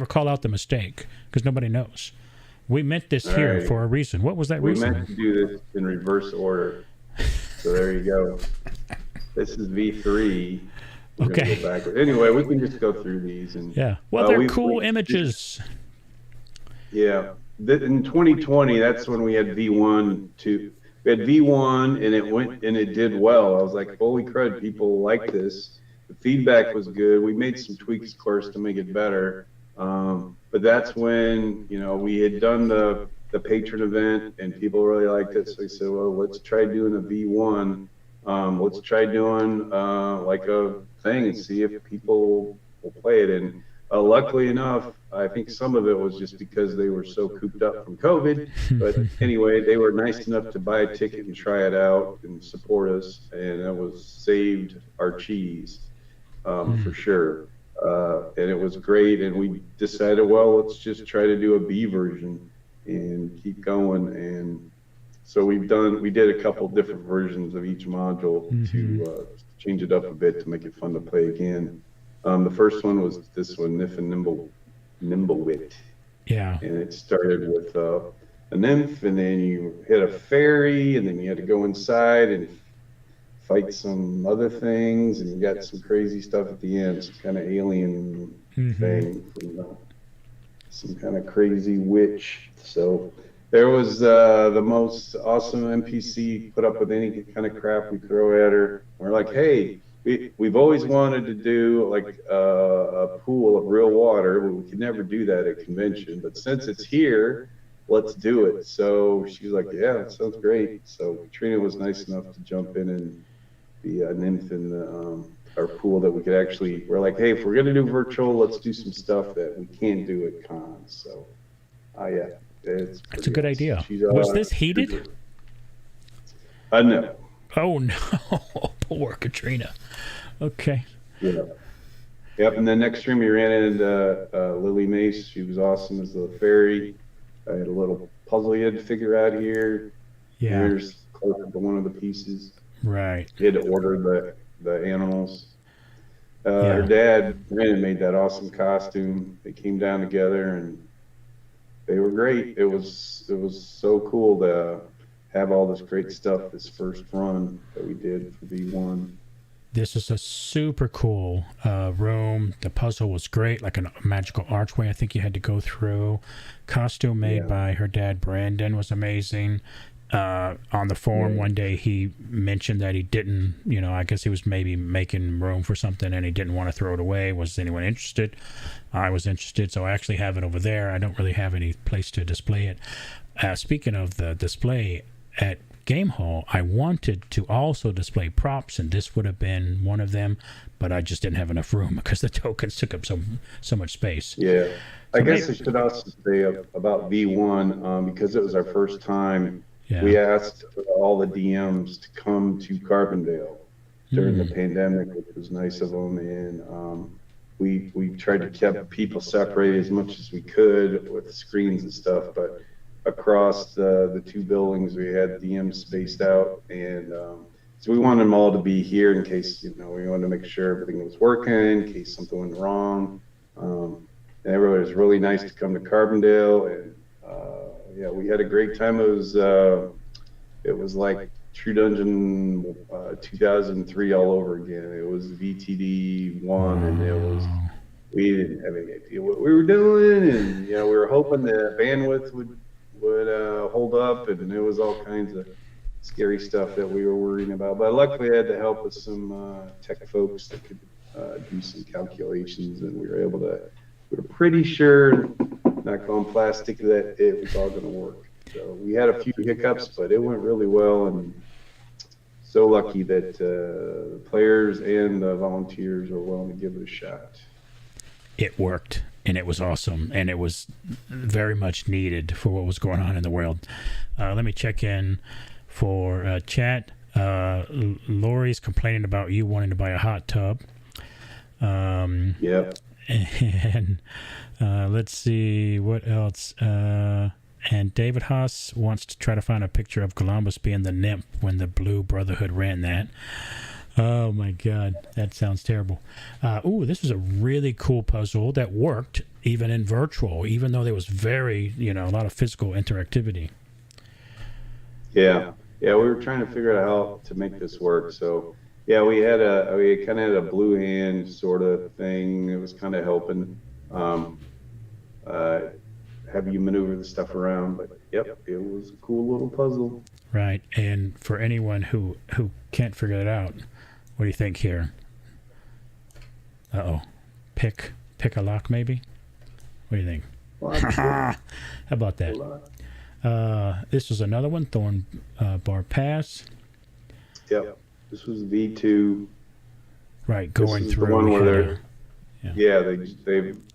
call out the mistake because nobody knows. We meant this here for a reason. What was that reason? We meant to do this in reverse order. So there you go. This is V3. Okay. Go anyway, we can just go through these and Well, they're cool images. Yeah. In 2020, that's when we had V1 too. We had V1 and it did well. I was like, holy crud, people like this. The feedback was good. We made some tweaks, of course, to make it better. But that's when, we had done the patron event and people really liked it. So we said, well, let's try doing a V1. Let's try doing like a thing and see if people will play it. And luckily enough, I think some of it was just because they were so cooped up from COVID. But anyway, they were nice enough to buy a ticket and try it out and support us. And that was saved our cheese for sure. And it was great. And we decided, well, let's just try to do a B version and keep going. And so we did a couple different versions of each module to change it up a bit to make it fun to play again. The first one was this one, Nif and Nimblewit. Yeah. And it started with a nymph, and then you hit a fairy, and then you had to go inside and fight some other things, and you got some crazy stuff at the end, some kind of alien thing, from, some kind of crazy witch. So there was the most awesome NPC put up with any kind of crap we throw at her. We're like, hey, we've always wanted to do like a pool of real water, but we could never do that at convention. But since it's here, let's do it. So she's like, yeah, that sounds great. So Katrina was nice enough to jump in and be a nymph in our pool that we could actually, we're like, hey, if we're going to do virtual, let's do some stuff that we can't do at cons. So, it's a good idea. Was this heated? No. Oh, no. Poor Katrina. Okay. Yeah. Yep, and then next stream we ran into Lily Mace. She was awesome as the fairy. I had a little puzzle you had to figure out here. Yeah. Here's closer to one of the pieces. Right. You had to order the animals. Her dad, Brandon, made that awesome costume. They came down together and they were great. It was so cool to have all this great stuff this first run that we did for V1. This is a super cool room. The puzzle was great, like a magical archway I think you had to go through. Costume made by her dad, Brandon, was amazing. on the forum one day, he mentioned that he didn't, I guess he was maybe making room for something and he didn't want to throw it away. Was anyone interested? I was interested, so I actually have it over there. I don't really have any place to display it. Speaking of the display at Gamehole, I wanted to also display props, and this would have been one of them, but I just didn't have enough room because the tokens took up so much space. Yeah. I guess I should also say about V1, because it was our first time. Yeah. We asked all the DMs to come to Carbondale during the pandemic, which was nice of them. And we tried to keep people separated as much as we could with screens and stuff. But across the two buildings, we had DMs spaced out. And so we wanted them all to be here in case, we wanted to make sure everything was working, in case something went wrong. And everybody was really nice to come to Carbondale. And yeah, we had a great time. It was like True Dungeon 2003 all over again. It was VTD 1, and we didn't have any idea what we were doing, and we were hoping the bandwidth would hold up, and there was all kinds of scary stuff that we were worrying about. But luckily, I had the help of some tech folks that could do some calculations, and we were able to. We were pretty sure, not going plastic, that it was all going to work. So we had a few hiccups, but it went really well, and so lucky that the players and the volunteers were willing to give it a shot. It worked, and it was awesome, and it was very much needed for what was going on in the world. Let me check in for chat. Lori's complaining about you wanting to buy a hot tub. Yeah. And let's see what else. And David Haas wants to try to find a picture of Columbus being the nymph when the Blue Brotherhood ran that. Oh my God, that sounds terrible. Ooh, this was a really cool puzzle that worked even in virtual, even though there was very, a lot of physical interactivity. Yeah, we were trying to figure out how to make this work. So yeah, we kind of had a blue hand sort of thing. It was kind of helping have you maneuver the stuff around. But yep, it was a cool little puzzle. Right, and for anyone who can't figure it out, what do you think here? Uh-oh. Pick a lock, maybe? What do you think? How about that? This was another one, Thorn Bar Pass. Yep. This was V2. Right, going this is through. The one where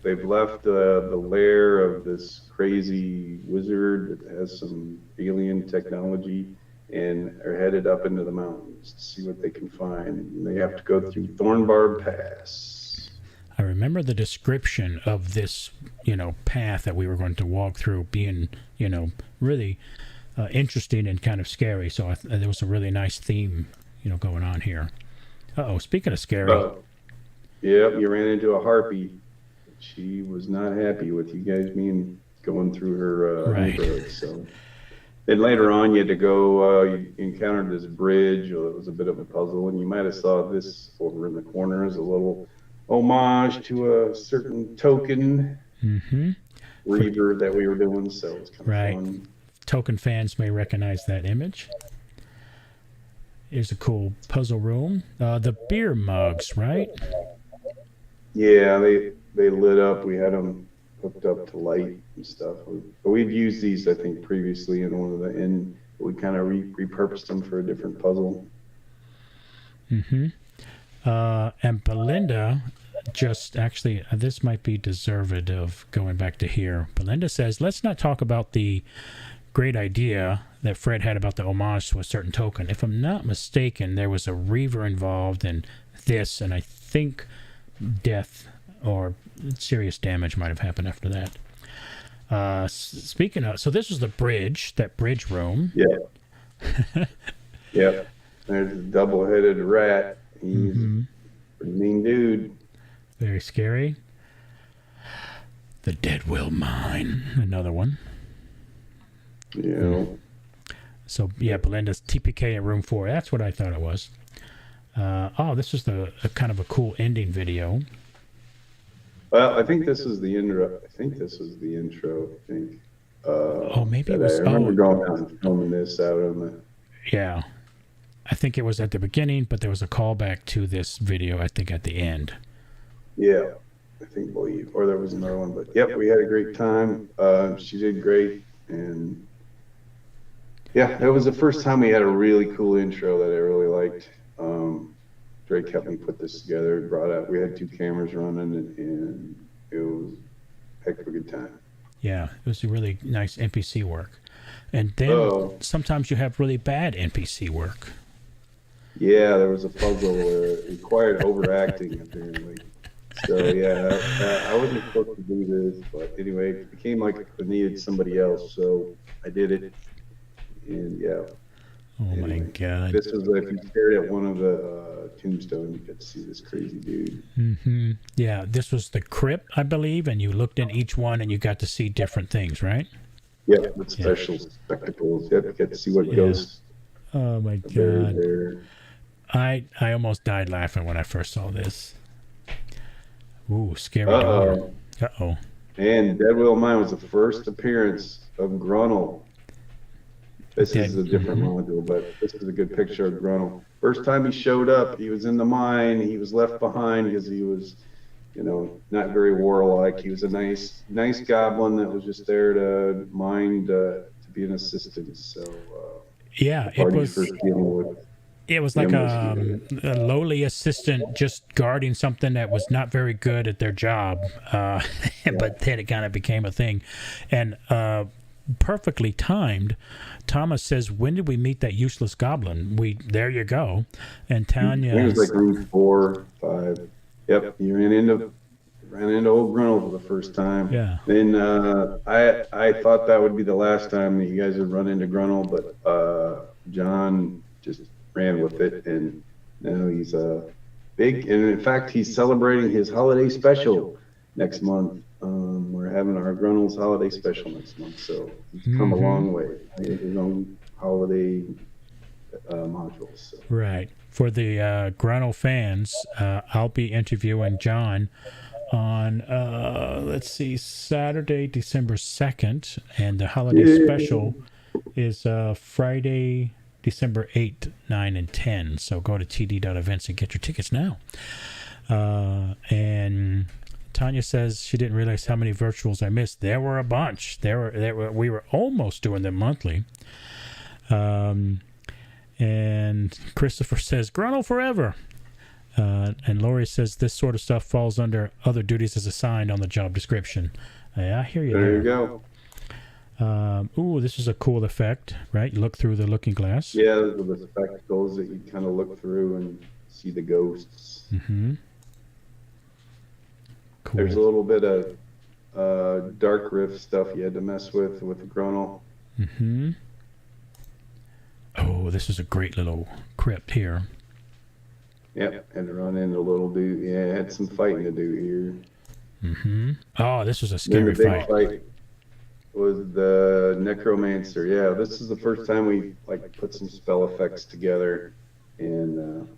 they've left the lair of this crazy wizard that has some alien technology and are headed up into the mountains to see what they can find. And they have to go through Thornbarb Pass. I remember the description of this, path that we were going to walk through being, really interesting and kind of scary. So there was a really nice theme, going on here. Uh-oh, speaking of scary. Yep, you ran into a harpy. She was not happy with you guys going through her neighborhood. So, then later on, you had to go. You encountered this bridge. It was a bit of a puzzle, and you might have saw this over in the corner as a little homage to a certain token reaver that we were doing. So it's kind of fun. Token fans may recognize that image. Here's a cool puzzle room. The beer mugs, right? Yeah, they lit up. We had them hooked up to light and stuff. But we'd used these, I think, previously in one of the and we kind of repurposed them for a different puzzle. And Belinda just actually, this might be deserved of going back to here. Belinda says, let's not talk about the great idea that Fred had about the homage to a certain token. If I'm not mistaken, there was a reaver involved in this, and I think death or serious damage might have happened after that. Speaking of, so this was the bridge, that bridge room. Yeah. Yep. There's a double-headed rat. He's a pretty mean dude. Very scary. The dead will mine. Another one. Yeah. So, yeah, Belinda's TPK in room 4. That's what I thought it was. This was a kind of a cool ending video. Well, I think this is the intro. I think. maybe it that was. I remember going out and filming this out on the. Yeah, I think it was at the beginning, but there was a callback to this video. I think at the end. Yeah, I believe, or there was another one, but yep, we had a great time. She did great, and yeah, that was the first time we had a really cool intro that I really liked. Drake helped me put this together. We had 2 cameras running, and it was a heck of a good time. Yeah, it was a really nice NPC work. And then sometimes you have really bad NPC work. Yeah, there was a puzzle where it required overacting, apparently. So, yeah, I wasn't supposed to do this, but anyway, it became like I needed somebody else, so I did it. And, yeah. Oh, anyway, my God. This was, if you stared at one of the tombstones, you could see this crazy dude. Mm-hmm. Yeah, this was the crypt, I believe, and you looked in each one and you got to see different things, right? Yeah, with special spectacles. Yep, you get to see what ghosts. Oh, my God. I almost died laughing when I first saw this. Ooh, scary door. Uh-oh. And Dead Will Mine was the first appearance of Grunnell. This is a different module, but this is a good picture of Grunnell. First time he showed up, he was in the mine. He was left behind because he was, not very warlike. He was a nice goblin that was just there to mine to be an assistant. So yeah, it was like a lowly assistant just guarding something that was not very good at their job, but then it kind of became a thing, and perfectly timed. Thomas says, "When did we meet that useless goblin?" There you go. And Tanya. It was like room 4, 5. Yep, you ran into old Grunnell for the first time. Yeah. Then I thought that would be the last time that you guys would run into Grunnell, but John just ran with it, and now he's big. And in fact, he's celebrating his holiday special next month. We're having our Grunnell's holiday special next month, so he's come a long way. He has his own holiday modules. So. Right. For the Grunnell fans, I'll be interviewing John on, Saturday, December 2nd, and the holiday special is Friday, December 8th, 9, and 10. So go to td.events and get your tickets now. And Tanya says she didn't realize how many virtuals I missed. There were a bunch. We were almost doing them monthly. And Christopher says, Grunnell forever. And Lori says this sort of stuff falls under other duties as assigned on the job description. I hear you there. There you go. Ooh, this is a cool effect, right? You look through the looking glass. Yeah, those are the spectacles that you kind of look through and see the ghosts. Mm-hmm. Cool. There's a little bit of dark rift stuff you had to mess with Grunnell. Mm-hmm. Oh, this is a great little crypt here. Yep, had to run into a little dude. Yeah, had some fighting to do here. Mm-hmm. Oh, this was a scary fight. Fight was the necromancer. Yeah, this is the first time we put some spell effects together, and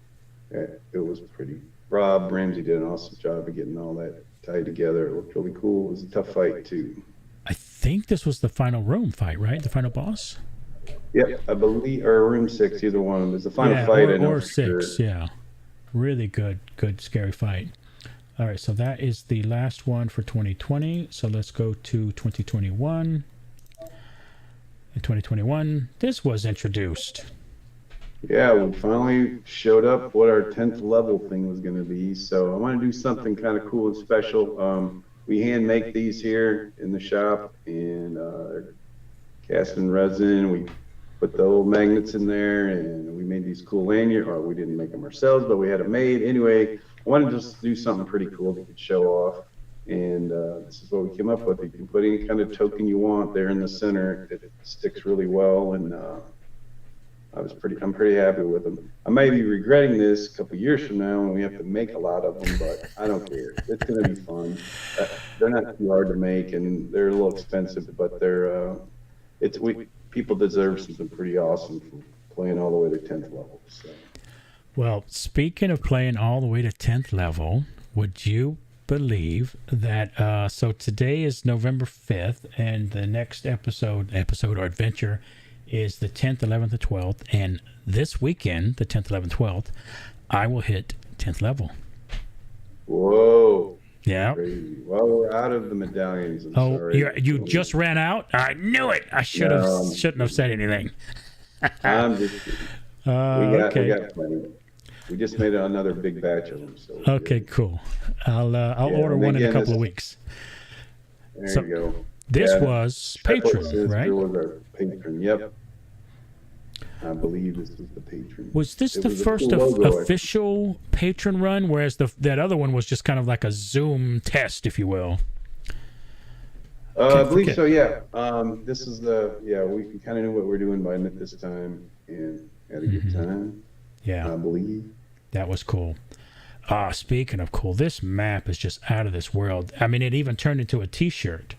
it was pretty. Rob Ramsey did an awesome job of getting all that tied together. It looked really cool. It was a tough fight too. I think this was the final room fight, right? The final boss. Yep, I believe, or room 6, either one. It was the final fight. Or 6, yeah. Really good scary fight. All right, so that is the last one for 2020. So let's go to 2021. In 2021, this was introduced. Yeah, we finally showed up what our 10th level thing was going to be. So I want to do something kind of cool and special. We hand make these here in the shop, and cast in resin. We put the old magnets in there, and we made these cool lanyards. Or we didn't make them ourselves, but we had them made. Anyway, I wanted to just do something pretty cool that could show off. And this is what we came up with. You can put any kind of token you want there in the center. It sticks really well, and I'm pretty happy with them. I may be regretting this a couple years from now when we have to make a lot of them, but I don't care. It's going to be fun. They're not too hard to make, and they're a little expensive, but people deserve something pretty awesome from playing all the way to 10th level. So. Well, speaking of playing all the way to 10th level, would you believe that so today is November 5th, and the next episode or adventure is the 10th, 11th, and 12th, and this weekend, the 10th, 11th, 12th, I will hit 10th level. Whoa. Yeah. Crazy. Well, we're out of the medallions. I'm sorry. You just ran out? I knew it. I shouldn't have said anything. I'm just kidding. Okay. We got plenty. We just made another big batch of them. So Okay, cool. I'll order one in a couple of weeks. There you go. This was Patron, right? Was our patron. Yep. I believe this was the patron. Was this the first cool official patron run, whereas that other one was just kind of like a Zoom test, if you will? I believe so, yeah. This is we kind of knew what we were doing by this time and had a good time. Yeah. I believe. That was cool. Speaking of cool, this map is just out of this world. I mean, it even turned into a T-shirt.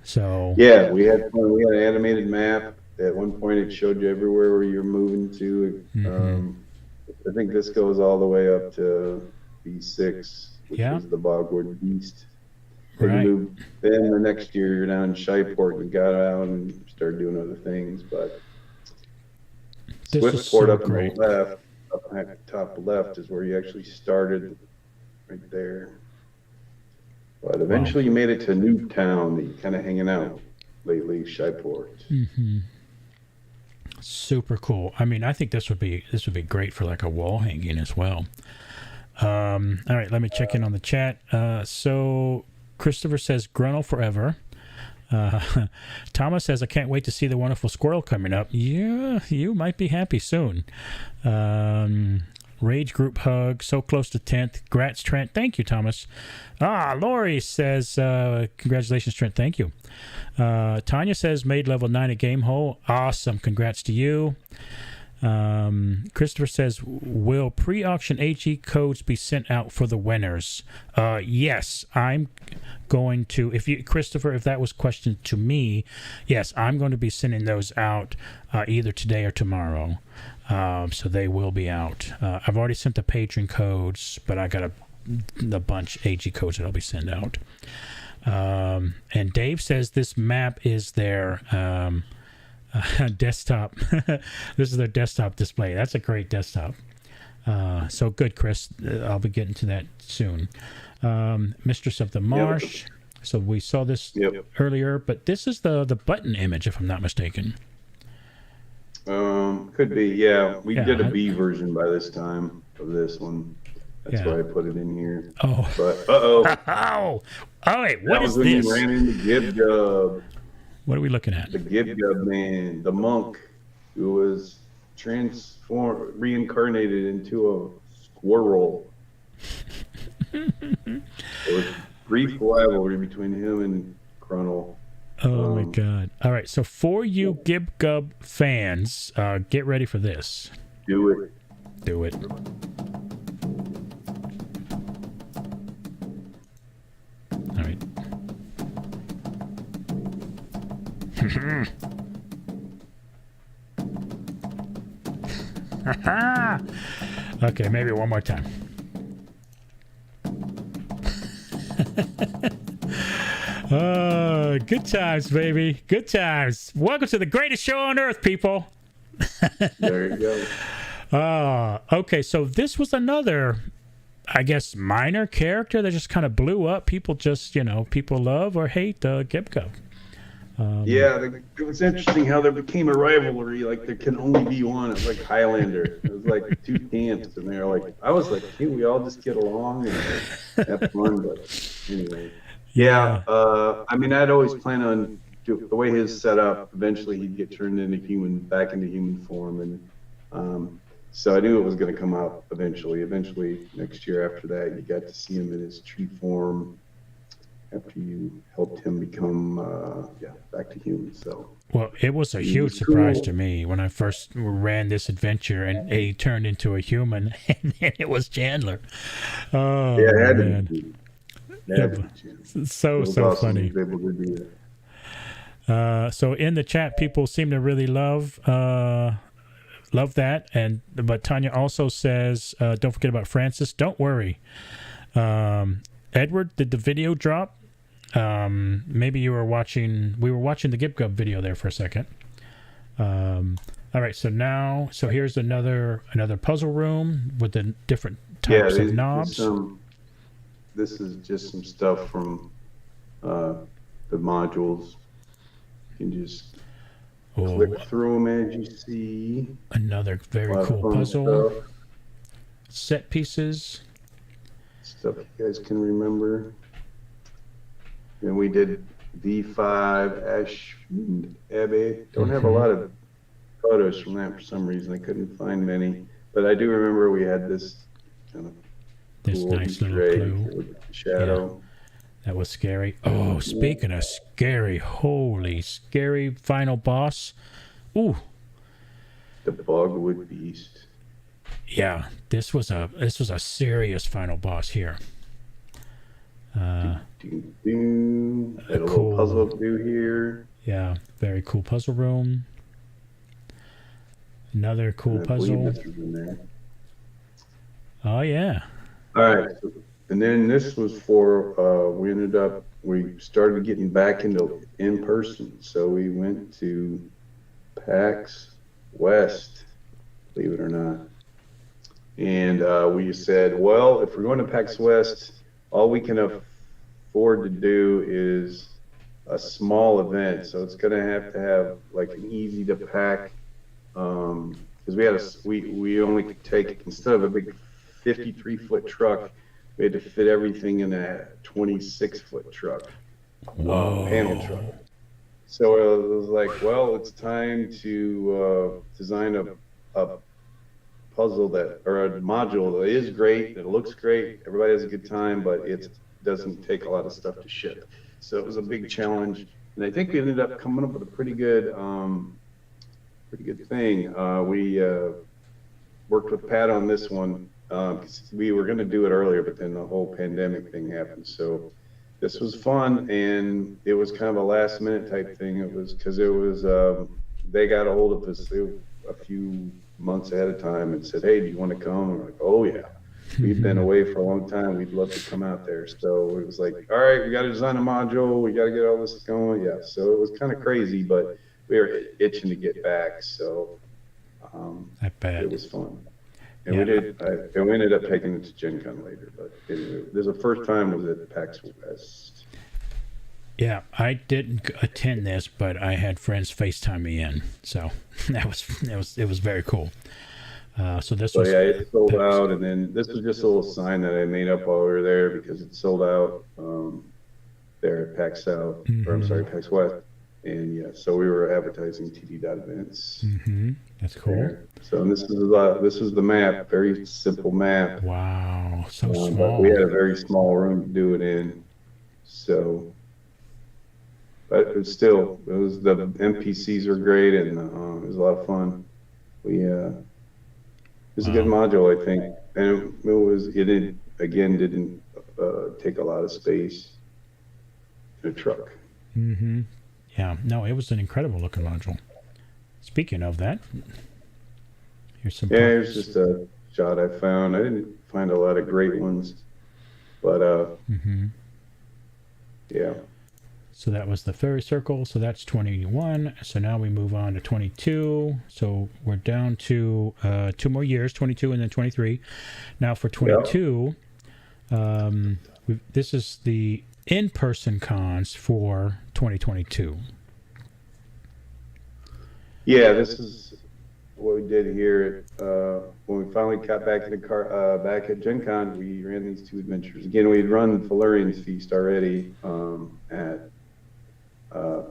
So yeah, we had an animated map. At one point, it showed you everywhere where you're moving to. I think this goes all the way up to B6, which is the Bogwood Beast. Right. Then the next year, you're down in Shyport and got out and started doing other things. But Swiftport up on the left, up at the top left, is where you actually started, right there. But eventually, you made it to Newtown that you're kind of hanging out lately, Shyport. Super cool. I mean, I think this would be great for like a wall hanging as well. All right, let me check in on the chat. So Christopher says Gruntle forever. Thomas says, I can't wait to see the wonderful squirrel coming up. Yeah, you might be happy soon. Rage group hug, so close to 10th. Grats, Trent. Thank you, Thomas. Lori says, congratulations, Trent. Thank you. Tanya says, made level 9 at Gamehole. Awesome. Congrats to you. Christopher says, will pre-auction HE codes be sent out for the winners? Yes, I'm going to. Christopher, if that was questioned to me, yes, I'm going to be sending those out either today or tomorrow. So they will be out. I've already sent the patron codes, but I got a bunch HE codes that I'll be sending out. And Dave says this map is their desktop. This is their desktop display. That's a great desktop. So good, Chris. I'll be getting to that soon. Mistress of the Marsh. Yep. So we saw this earlier, but this is the button image, if I'm not mistaken. Could be. Yeah, we did a B version by this time of this one. That's why I put it in here. Oh. But oh, wait. What is this? When you ran into Gib-Gub. What are we looking at? The Gib-Gub man, the monk, who was reincarnated into a squirrel. There was brief rivalry between him and Gruntle. Oh my God! All right, so for you Gib-Gub fans, get ready for this. Do it. Do it. All right. Okay, maybe one more time. Good times, baby. Good times. Welcome to the greatest show on earth, people. There you go. Okay, so this was another, I guess, minor character that just kind of blew up. People just, people love or hate Gib-Gub. It was interesting how there became a rivalry. Like, there can only be one. It was like Highlander. It was like two camps, and they're like, I was like, hey, we all just get along and have fun. But anyway, I mean, I'd always plan on the way his set up. Eventually, he'd get turned back into human form, and so I knew it was going to come out eventually. Eventually, next year after that, you got to see him in his tree form. After you helped him become back to human. So well, it was a huge surprise to me when I first ran this adventure and he turned into a human, and then it was Chandler. Oh, yeah, it had man. to be. So awesome. Funny. So in the chat, people seem to really love that, but Tanya also says, don't forget about Francis. Don't worry. Edward, did the video drop? Maybe we were watching the Gib Gub video there for a second. All right, so here's another puzzle room with the different types of knobs. This is just some stuff from the modules. You can just click through them as you see. Another very cool puzzle. Stuff. Set pieces. Stuff you guys can remember. And we did V5, Ash, and Abbey. Don't have a lot of photos from that for some reason. I couldn't find many. But I do remember we had this kind of cool nice little clue. Shadow. Yeah. That was scary. Oh, speaking of scary, holy scary final boss. Ooh. The Bogwood Beast. Yeah, this was a serious final boss here. Had a little puzzle to do here. Yeah, very cool puzzle room. Another cool puzzle. Oh yeah. All right. And then this was for, we started getting back into in-person. So we went to PAX West, believe it or not. And we said, well, if we're going to PAX West, all we can afford to do is a small event. So it's going to have like an easy to pack, because we only could take, instead of a big 53-foot truck, we had to fit everything in a 26-foot truck, panel truck. So it was like, well, it's time to design a puzzle or a module that is great, it looks great, everybody has a good time, but it doesn't take a lot of stuff to ship. So it was a big challenge, and I think we ended up coming up with a pretty good thing. We worked with Pat on this one. We were going to do it earlier, but then the whole pandemic thing happened. So this was fun, and it was kind of a last minute type thing. It was because they got a hold of us a few months ahead of time and said, hey, do you want to come? And we're like, oh yeah, we've been away for a long time. We'd love to come out there. So it was like, all right, we got to design a module. We got to get all this going. Yeah. So it was kind of crazy, but we were itching to get back. So I bet it was fun. And we ended up taking it to Gen Con later, but anyway, there's a first time was at PAX West. Yeah, I didn't attend this, but I had friends FaceTime me in, so it was very cool. So this was it sold out, and then this was just a little sign that I made up while we were there because it sold out there at PAX South, or I'm sorry, PAX West. And so we were advertising TD.events. That's cool. There. So this is the map, very simple map. Wow, so small. But we had a very small room to do it in. So, but it was the NPCs were great, and it was a lot of fun. It was a good module, I think, and it didn't take a lot of space in a truck. Yeah, no, it was an incredible looking module. Speaking of that, here's some. Yeah, here's just a shot I found. I didn't find a lot of great ones, but yeah. So that was the fairy circle. So that's 21. So now we move on to 22. So we're down to 2 more years, 22 and then 23. Now for 22, this is the in-person cons for 2022. Yeah, this is what we did here when we finally got back in the car back at Gen Con. We ran these 2 adventures again. We'd run Valerian's Feast already at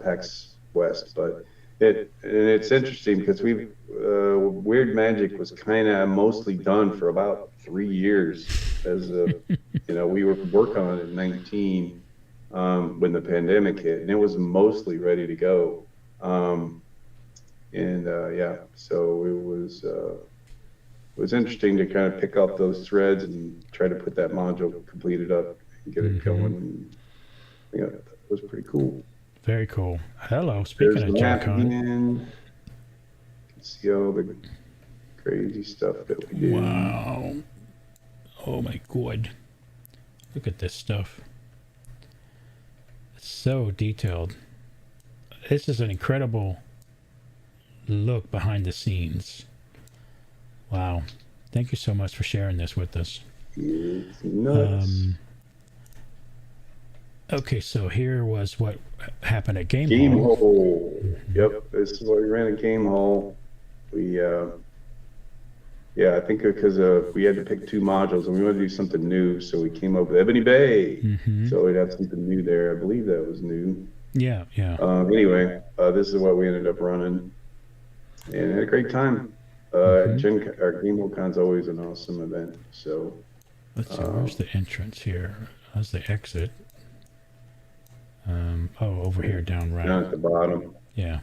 PAX West, but it's interesting because Weird Magic was kind of mostly done for about 3 years. As we were working on it in 19 when the pandemic hit, and it was mostly ready to go. So it was interesting to kind of pick up those threads and try to put that module completed up and get it going. That was pretty cool. Very cool. Hello, speaking of Gen Con. You can see all the crazy stuff that we did. Wow. Oh my god. Look at this stuff. It's so detailed. This is an incredible look behind the scenes. Wow. Thank you so much for sharing this with us. It's nuts. Okay, so here was what happened at Gamehole. Gamehole. Yep, this is what we ran at Gamehole. We, I think because we had to pick 2 modules and we wanted to do something new, so we came up with Ebony Bay. So we'd have something new there. I believe that was new. Yeah. Anyway, this is what we ended up running, and had a great time. Our Gamehole Con's always an awesome event. So let's see, where's the entrance here? How's the exit? Over here, down right. Down at the bottom. Yeah.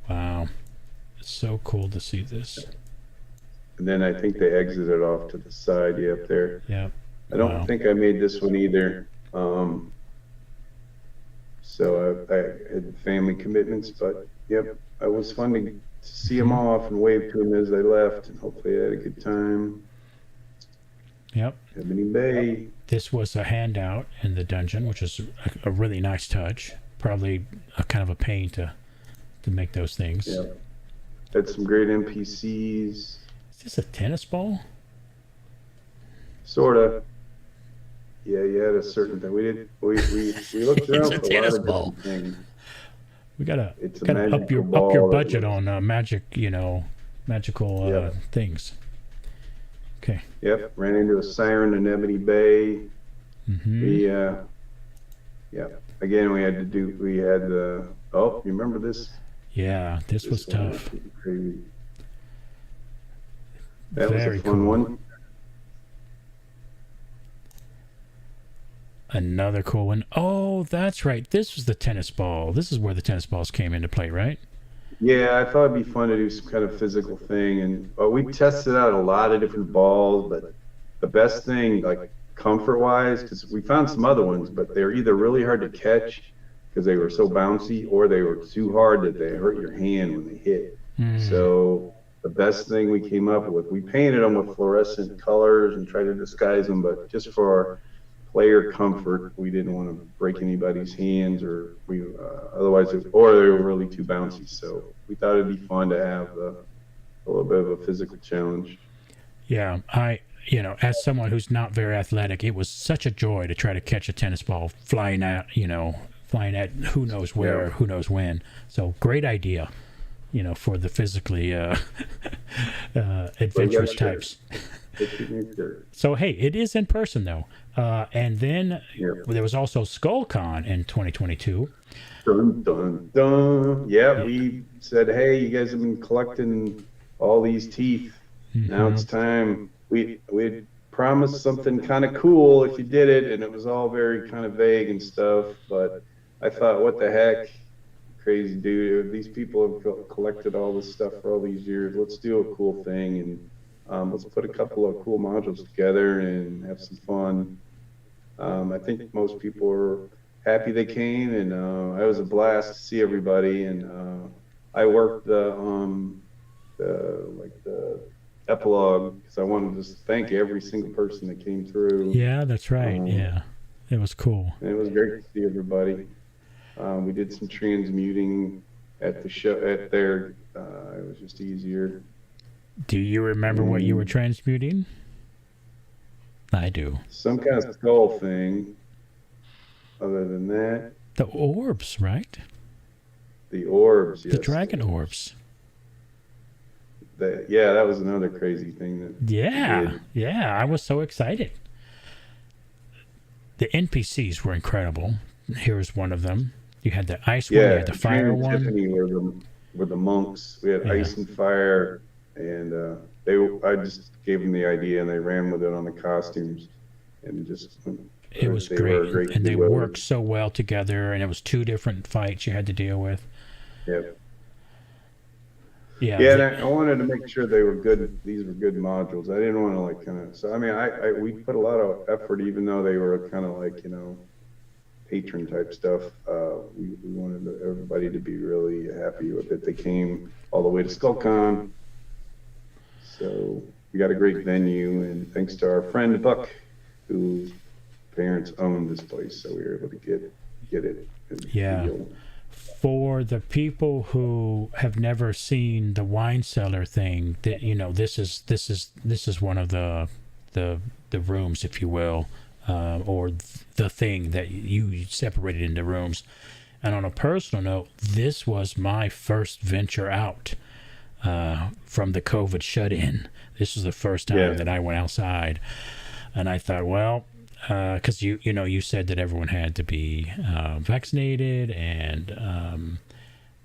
Wow. It's so cool to see this. And then I think they exited off to the side, up there. Yeah. I don't think I made this one either. So I had family commitments, but it was fun to see them all off and wave to them as they left, and hopefully they had a good time. Yep. Ebony Bay. This was a handout in the dungeon, which is a really nice touch. Probably a kind of a pain to make those things. Yeah. Had some great NPCs. Is this a tennis ball? Sorta. Yeah, you had a certain thing. We looked around for a lot of different things. We gotta It's a up your magical ball budget on magical things. Okay. Yep, ran into a siren in Ebony Bay. We again we had the you remember this? Yeah, this was tough. Crazy. That Very was a fun cool. one. Another cool one. Oh, that's right. This was the tennis ball. This is where the tennis balls came into play, right? Yeah, I thought it'd be fun to do some kind of physical thing, and we tested out a lot of different balls, but the best thing, like comfort-wise, because we found some other ones, but they were either really hard to catch because they were so bouncy, or they were too hard that they hurt your hand when they hit. So the best thing we came up with, we painted them with fluorescent colors and tried to disguise them, but just for player comfort, we didn't want to break anybody's hands, or otherwise, or they were really too bouncy. So we thought it'd be fun to have a little bit of a physical challenge. Yeah, as someone who's not very athletic, it was such a joy to try to catch a tennis ball flying at who knows where, who knows when. So great idea, for the physically adventurous types. So hey, it is in person though, and then there was also Skull Con in 2022. Dun, dun, dun. Yeah, we said, hey, you guys have been collecting all these teeth. Now it's time. We promised something kind of cool if you did it, and it was all very kind of vague and stuff. But I thought, what the heck, crazy dude? These people have collected all this stuff for all these years. Let's do a cool thing, and let's put a couple of cool modules together and have some fun. I think most people were happy they came, and it was a blast to see everybody. And I worked the epilogue because I wanted to just thank every single person that came through. Yeah, that's right. Yeah, it was cool. And it was great to see everybody. We did some transmuting at the show at there. It was just easier. Do you remember what you were transmuting? I do. Some kind of skull thing. Other than that, The orbs, right? the orbs. The Yes. dragon orbs. That was another crazy thing that. Yeah, I was so excited. The NPCs were incredible. Here's one of them. You had the ice one, you had the fire Trina and one. Tiffany were the monks. We had ice and fire, and I just gave them the idea, and they ran with it on the costumes, and just. It was great, and they worked so well together, and it was 2 different fights you had to deal with. Yep. Yeah, and I wanted to make sure they were good. These were good modules. I didn't want to So I mean, we put a lot of effort, even though they were kind of patron type stuff. We wanted everybody to be really happy with it. They came all the way to SkullCon, so we got a great venue, and thanks to our friend Buck whose parents owned this place, so we were able to get it. Yeah. Healed. For the people who have never seen the wine cellar thing, that this is one of the rooms, if you will, or the thing that you separated into rooms. And on a personal note, this was my first venture out from the COVID shut-in. This was the first time that I went outside, and I thought, well, because you said that everyone had to be vaccinated, and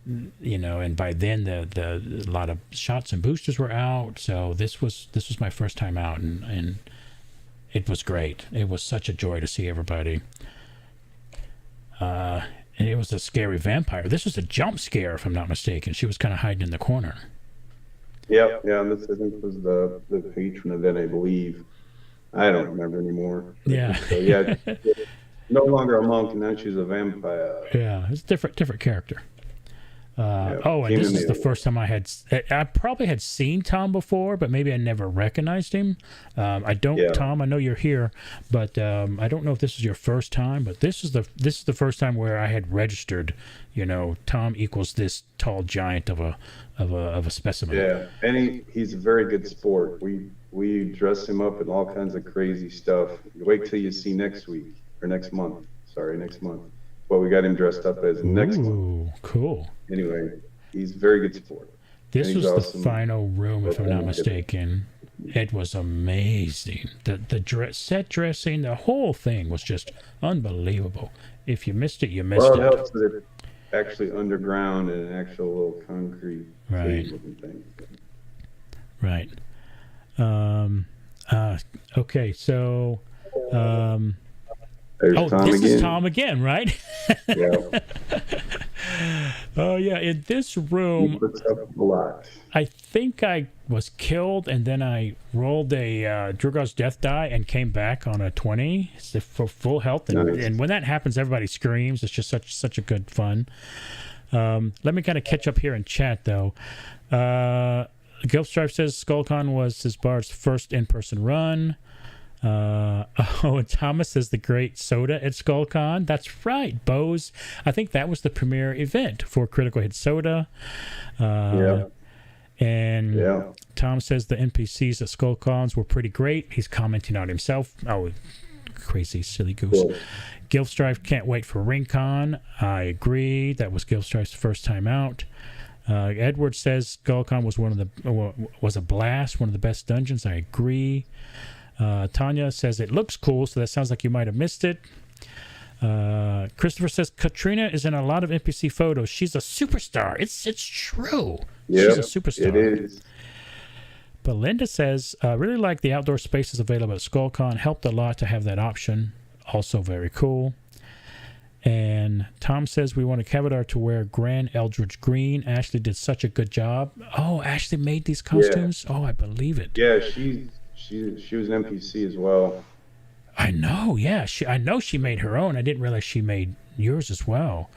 and by then a lot of shots and boosters were out. So this was my first time out, and it was great. It was such a joy to see everybody. And it was a scary vampire. This was a jump scare, if I'm not mistaken. She was kind of hiding in the corner. Yeah. This I think was the patron event, I believe. I don't remember anymore. Yeah. So yeah, no longer a monk, and now she's a vampire. Yeah, it's a different character. And this is the first time I probably had seen Tom before, but maybe I never recognized him. Tom, I know you're here, but I don't know if this is your first time, but this is the first time where I had registered, Tom equals this tall giant of a specimen. Yeah, and he's a very good sport. We dress him up in all kinds of crazy stuff. Wait till you see next month. What we got him dressed up as next month. Ooh, cool. Anyway, he's a very good sport. This was awesome. The final room, if I'm not mistaken. It was amazing. The set dressing, the whole thing was just unbelievable. If you missed it, you missed it. Well, it helps that it's actually underground and an actual little concrete thing. Right. Okay, so There's Tom this again. is Tom again, right? Yeah. Oh yeah, in this room, He puts up a lot. I think I was killed, and then I rolled a Drugos death die and came back on a 20 for full health. And when that happens, everybody screams. It's just such a good fun. Let me kind of catch up here in chat, though. Gilfstripe says SkullCon was his bar's first in-person run. And Thomas says the great soda at SkullCon. That's right, Bose. I think that was the premier event for Critical Hit Soda. And Tom says the NPCs at SkullCons were pretty great. He's commenting on himself. Oh, crazy, silly goose. Cool. Gilfstripe can't wait for RingCon. I agree. That was Gilfstripe's first time out. Edward says SkullCon was a blast, one of the best dungeons. I agree. Tanya says it looks cool, so that sounds like you might have missed it. Christopher says Katrina is in a lot of NPC photos. She's a superstar. It's true. Yep, she's a superstar. It is. Belinda says really like the outdoor spaces available at SkullCon. Helped a lot to have that option. Also very cool. And Tom says we wanted Cavadar to wear Grand Eldridge Green. Ashley did such a good job. Oh, Ashley made these costumes? Yeah. Oh, I believe it. Yeah, she was an NPC as well. I know, yeah. I know she made her own. I didn't realize she made yours as well.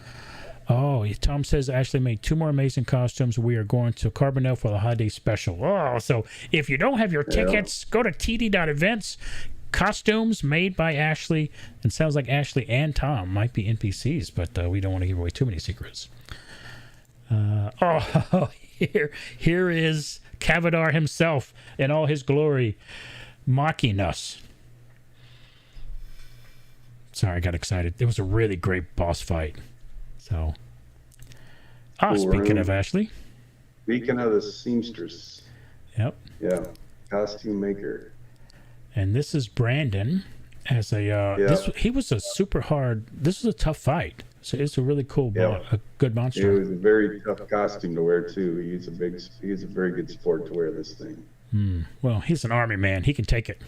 Oh, Tom says Ashley made 2 more amazing costumes. We are going to Carbonell for the holiday special. Oh, so if you don't have your tickets, go to td.events. Costumes made by Ashley. And sounds like Ashley and Tom might be NPCs, but we don't want to give away too many secrets. Here is Cavadar himself in all his glory, mocking us. Sorry, I got excited. It was a really great boss fight. So, speaking of Ashley. Speaking of the seamstress. Yep. Yeah, costume maker. And this is Brandon as he was a super hard. This was a tough fight. So it's a really cool, a good monster. It was a very tough costume to wear too. He's a very good sport to wear this thing. Well, he's an army man. He can take it.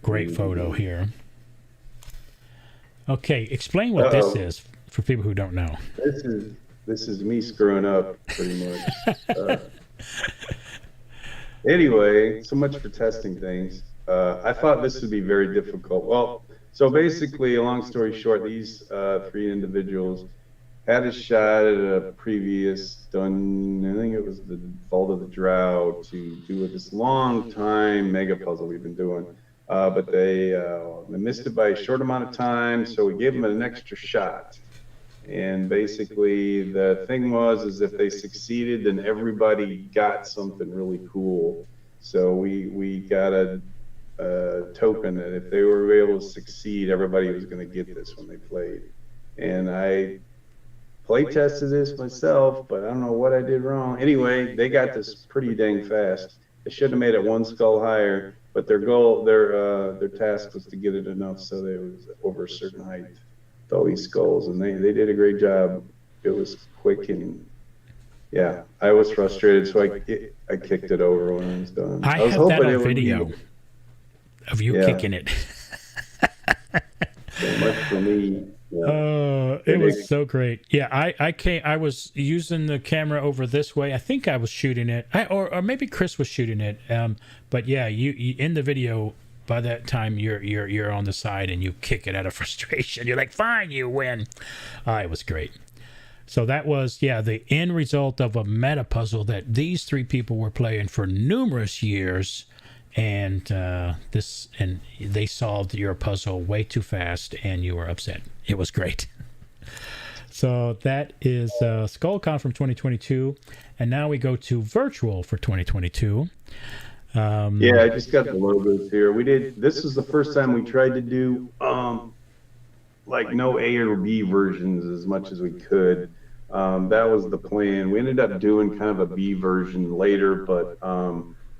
Great photo here. Okay, explain what this is for people who don't know. This is me screwing up pretty much. Anyway, so much for testing things. I thought this would be very difficult. Well, so basically, a long story short, these 3 individuals had a shot at a previous done, I think it was the Vault of the Drow, to do this long time mega puzzle we've been doing. but they missed it by a short amount of time, so we gave them an extra shot. And basically, the thing is if they succeeded, then everybody got something really cool. So we got a token that if they were able to succeed, everybody was going to get this when they played. And I play tested this myself, but I don't know what I did wrong. Anyway, they got this pretty dang fast. They should have made it one skull higher, but their task was to get it enough so that it was over a certain height with all these skulls, and they did a great job. It was quick, and yeah, I was frustrated, so I kicked it over when I was done. I was have that hoping on video of you kicking it. So much for me. Yeah. It was so great. Yeah, I was using the camera over this way. I think I was shooting it, or maybe Chris was shooting it. But yeah, you in the video. By that time, you're on the side and you kick it out of frustration. You're like, fine, you win. It was great. So that was the end result of a meta puzzle that these three people were playing for numerous years. And they solved your puzzle way too fast, and you were upset. It was great. So that is SkullCon from 2022, and now we go to virtual for 2022. I just got the logos here. This is the first time we tried to do like no A or B versions as much as we could. That was the plan. We ended up doing kind of a B version later, but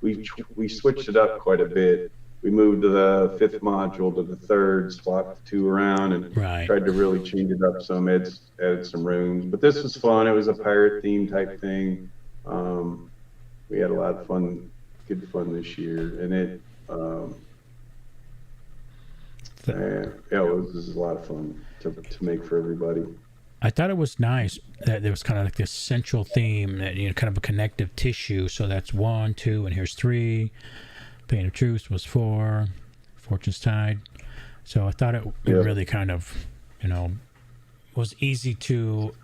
we switched it up quite a bit. We moved the fifth module to the third, swapped the two around, and tried to really change it up some. Added some rooms, but this was fun. It was a pirate theme type thing. We had a lot of fun, good fun this year, and it was a lot of fun to make for everybody. I thought it was nice that there was kind of like this central theme that, kind of a connective tissue. So that's 1, 2, and here's 3. Pain of Truth was 4. Fortune's Tide. So I thought it really kind of, was easy to,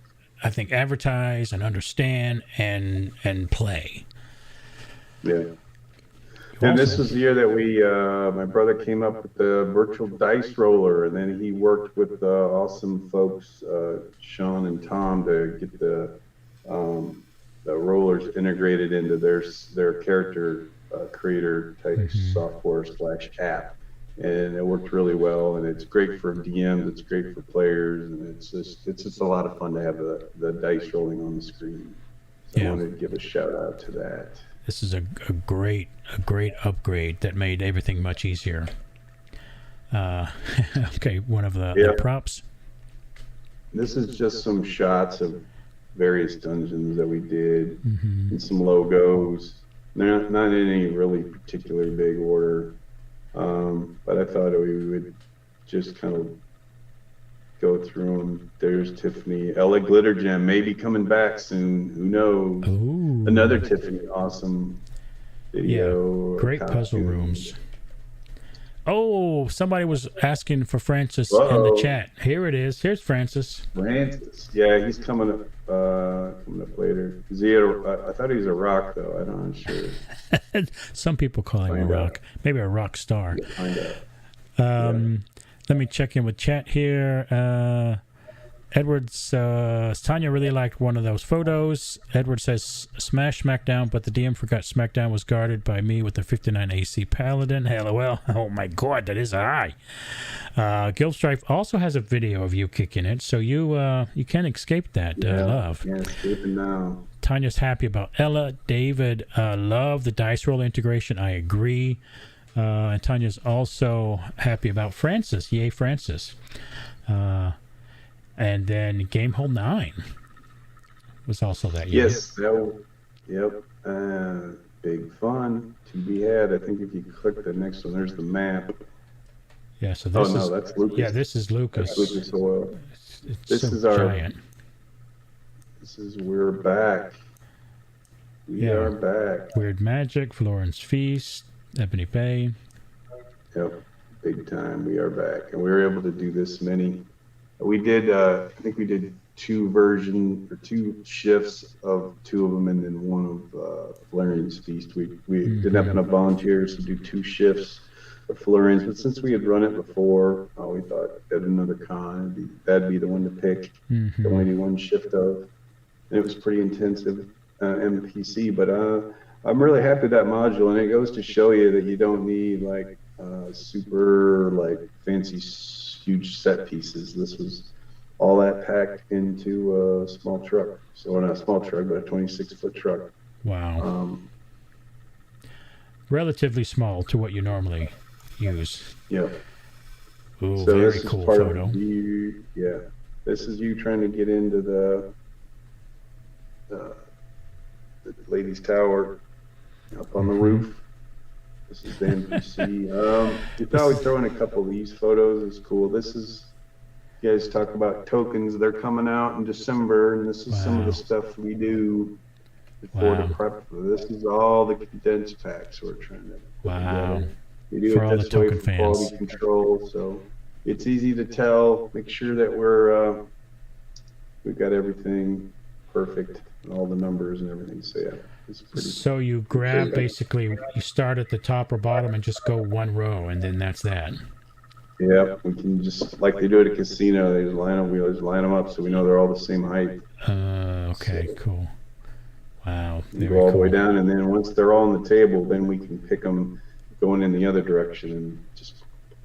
I think, advertise and understand and play. Yeah. And this was the year that my brother came up with the virtual dice roller, and then he worked with awesome folks, Sean and Tom, to get the rollers integrated into their character creator type software / app, and it worked really well. And it's great for DMs, it's great for players, and it's just a lot of fun to have the dice rolling on the screen. So I wanted to give a shout out to that. This is a great upgrade that made everything much easier. Okay, one of the props. This is just some shots of various dungeons that we did, and some logos. They're not in any really particularly big order, but I thought we would just kind of go through them. There's Tiffany. Ella Glitter Gem may be coming back soon. Who knows? Ooh. Another Tiffany. Awesome video. Yeah, great puzzle rooms. Oh, somebody was asking for Francis in the chat. Here it is. Here's Francis. Francis. Yeah, he's coming up later. Is he I thought he was a rock, though. I'm not sure. Some people call him a rock. Maybe a rock star. Find out. Let me check in with chat here. Edwards, Tanya really liked one of those photos. Edward says, smash SmackDown, but the DM forgot SmackDown was guarded by me with the 59 AC Paladin. LOL. Oh my god, that is high. Guildstrife also has a video of you kicking it, so you can't escape that, love. Yeah, escaping now. Tanya's happy about Ella. David, love the dice roll integration. I agree. And Tanya's also happy about Francis. Yay, Francis. And then Gamehole 9 was also that year. Yes. Big fun to be had. I think if you click the next one, there's the map. Yeah, so this is... that's Lucas. Yeah, this is Lucas. That's Lucas Oil. This is our giant. We're back. We are back. Weird Magic, Florence Feast, Ebony Bay. Yep, big time. We are back, and we were able to do this many. We did, I think we did 2 shifts of 2 of them, and then 1 of Florence Feast. We didn't have enough volunteers to do 2 shifts, Florian's, but since we had run it before, we thought at another con, that'd be the one to pick. Mm-hmm. The only one shift of. And it was pretty intensive MPC, but I'm really happy with that module, and it goes to show you that you don't need like super like fancy huge set pieces. This was all that packed into a small truck. So not a small truck, but a 26-foot truck. Wow. Relatively small to what you normally use. Yeah. Ooh, So very this is cool part photo. of you. Yeah. This is you trying to get into the ladies' tower up on the roof. This is the NPC. We thought we'd throw in a couple of these photos. It's cool. This is, you guys talk about tokens. They're coming out in December, and this is some of the stuff we do before the prep. This is all the condensed packs we're trying to put together. We do For it all this the way token for fans. quality control, so it's easy to tell. Make sure that we've got everything perfect and all the numbers and everything. So yeah, it's pretty. So you grab basically, you start at the top or bottom and just go one row, and then that's that. Yeah, we can just like they do at a casino. They just line them up so we know they're all the same height. Okay, cool. Wow, very Go all the cool. way down, and then once they're all on the table, then we can pick them going in the other direction and just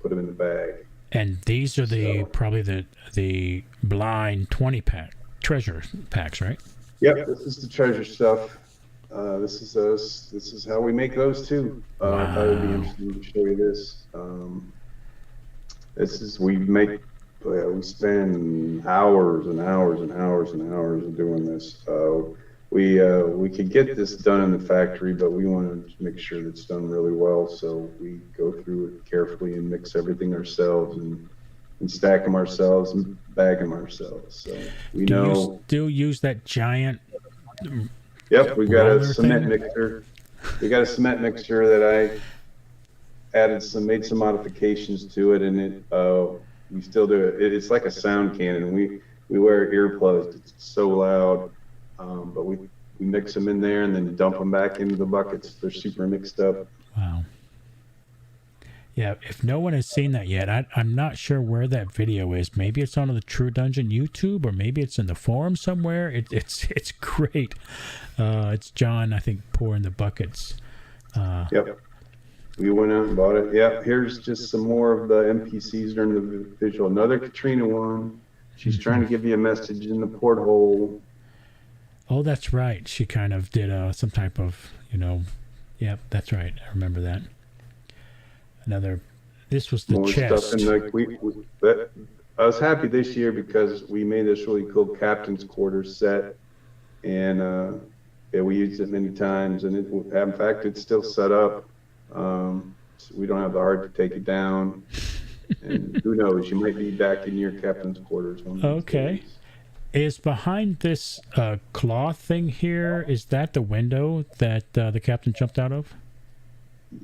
put them in the bag. And these are probably the blind 20-pack treasure packs, right? Yep, this is the treasure stuff. This is us. This is how we make those too. I thought it'd be interesting to show you this. This is we spend hours and hours and hours and hours of doing this. We could get this done in the factory, but we want to make sure that it's done really well. So we go through it carefully and mix everything ourselves and stack them ourselves and bag them ourselves. So we Do know. you still use that giant? Yep, we got a roller cement thing? mixer. We got a cement mixer that I made some modifications to it, and we still do it. It's like a sound cannon. We wear earplugs. It's so loud, but we mix them in there and then dump them back into the buckets. They're super mixed up. Wow. Yeah, if no one has seen that yet, I'm not sure where that video is. Maybe it's on the True Dungeon YouTube, or maybe it's in the forum somewhere. It's great. It's John, I think, pouring the buckets. Yep. We went out and bought it. Yeah, here's just some more of the NPCs during the visual. Another Katrina one. She's trying to give you a message in the porthole. Oh, that's right. She kind of did some type of, Yep, that's right. I remember that. This was the More chest. stuff, and I was happy this year because we made this really cool captain's quarters set, and we used it many times, and in fact it's still set up. So we don't have the heart to take it down, and who knows, you might be back in your captain's quarters. Okay. Is behind this cloth thing here, is that the window that the captain jumped out of?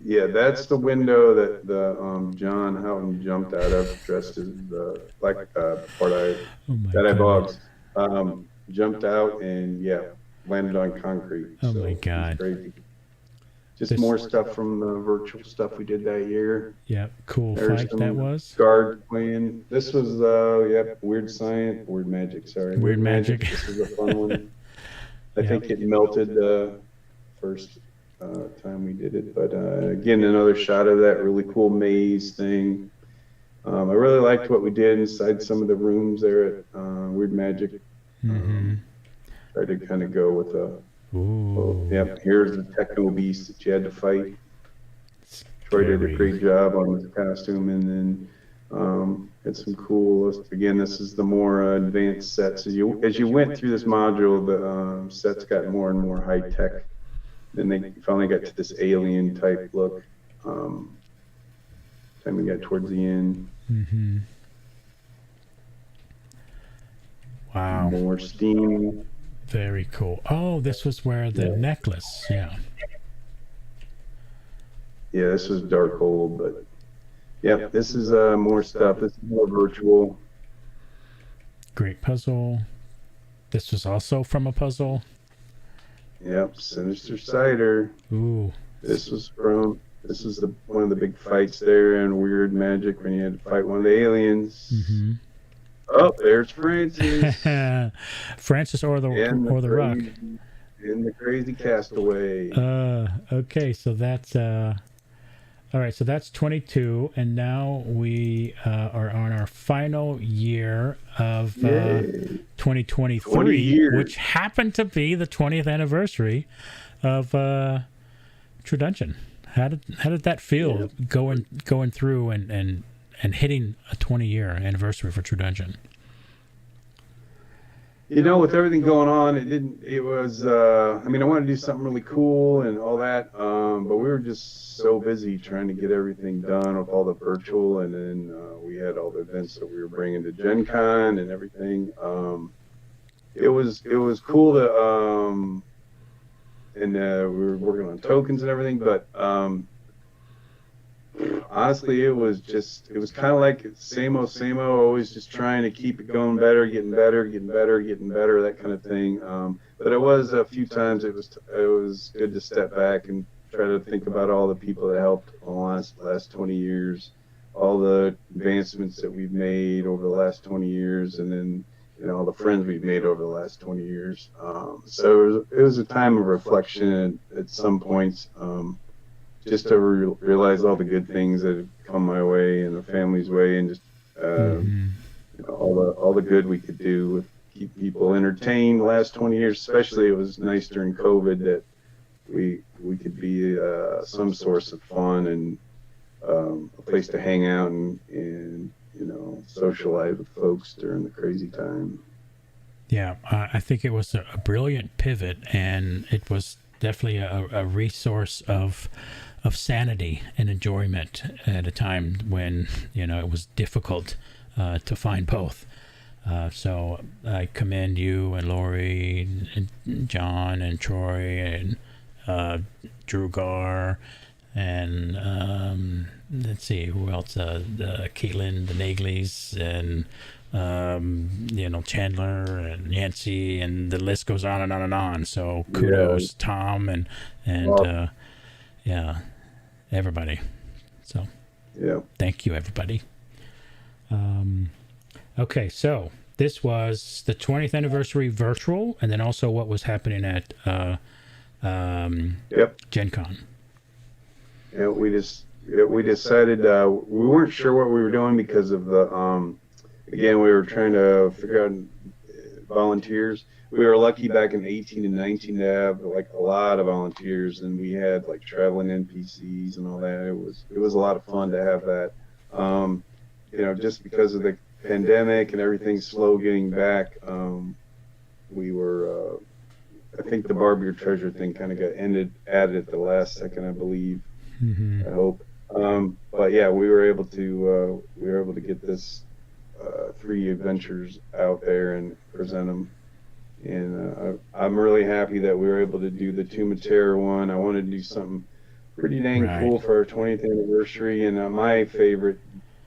Yeah, that's the window that the John Houghton jumped out of, dressed as the Bogs. Jumped out and landed on concrete. Oh so my God! Crazy. Just more stuff from the virtual stuff we did that year. Yeah, cool There's fight that was. Guard playing. This was Weird Magic. Sorry, Weird Magic. This is a fun one. I think it melted first time we did it, but again, another shot of that really cool maze thing. I really liked what we did inside some of the rooms there at Weird Magic. Tried to kind of go with here's the techno beast that you had to fight. Troy did a great job on his costume, and then had some cool. Again, this is the more advanced sets. As you went through this module, the sets got more and more high tech. Then they finally got to this alien type look. Time we got towards the end. Wow. More steam. Very cool. Oh, this was where the necklace. Yeah. Yeah, this was dark old, but this is more stuff. This is more virtual. Great puzzle. This was also from a puzzle. Yep, Sinister Cider. Ooh. This was from this is one of the big fights there in Weird Magic when you had to fight one of the aliens. Mm-hmm. Oh, there's Francis. Francis or the Rock. In the crazy castaway. Okay, so that's all right. So that's 22, and now we are on our final year of 2023, which happened to be the 20th anniversary of True Dungeon. How did that feel going through and hitting a 20-year anniversary for True Dungeon? You know, with everything going on, it was, I mean, I wanted to do something really cool and all that, but we were just so busy trying to get everything done with all the virtual, and then we had all the events that we were bringing to Gen Con and everything. It was cool to, and we were working on tokens and everything, but honestly, it was kind of like same old, always just trying to keep it going better, getting better, that kind of thing. But it was a few times it was good to step back and try to think about all the people that helped the last 20 years, all the advancements that we've made over the last 20 years, and then, you know, all the friends we've made over the last 20 years. So it was a time of reflection at some points. Just to realize all the good things that have come my way and the family's way, and just you know, all the good we could do with keep people entertained the last 20 years. Especially, it was nice during COVID that we could be some source of fun and a place to hang out and you know, socialize with folks during the crazy time. Yeah, I think it was a brilliant pivot, and it was definitely a resource of sanity and enjoyment at a time when, you know, it was difficult to find both. So I commend you and Lori and John and Troy and Drew Gar and let's see who else, Caitlin, the Nagleys, and you know, Chandler and Yancey, and the list goes on and on and on. So kudos, Tom, and yeah, everybody. So thank you, everybody. Okay, so this was the 20th anniversary virtual, and then also what was happening at Gen Con. Yeah, we decided we weren't sure what we were doing because of the again, we were trying to figure out volunteers. We were lucky back in 18 and 19 to have like a lot of volunteers, and we had like traveling NPCs and all that. It was a lot of fun to have that. You know, just because of the pandemic and everything slow getting back, we were. I think the Barb Your Treasure thing kind of got added at the last second, I believe. Mm-hmm. I hope. But yeah, we were able to get this 3 adventures out there and present them. And I'm really happy that we were able to do the Tomb of Terror one. I wanted to do something pretty dang cool for our 20th anniversary. And my favorite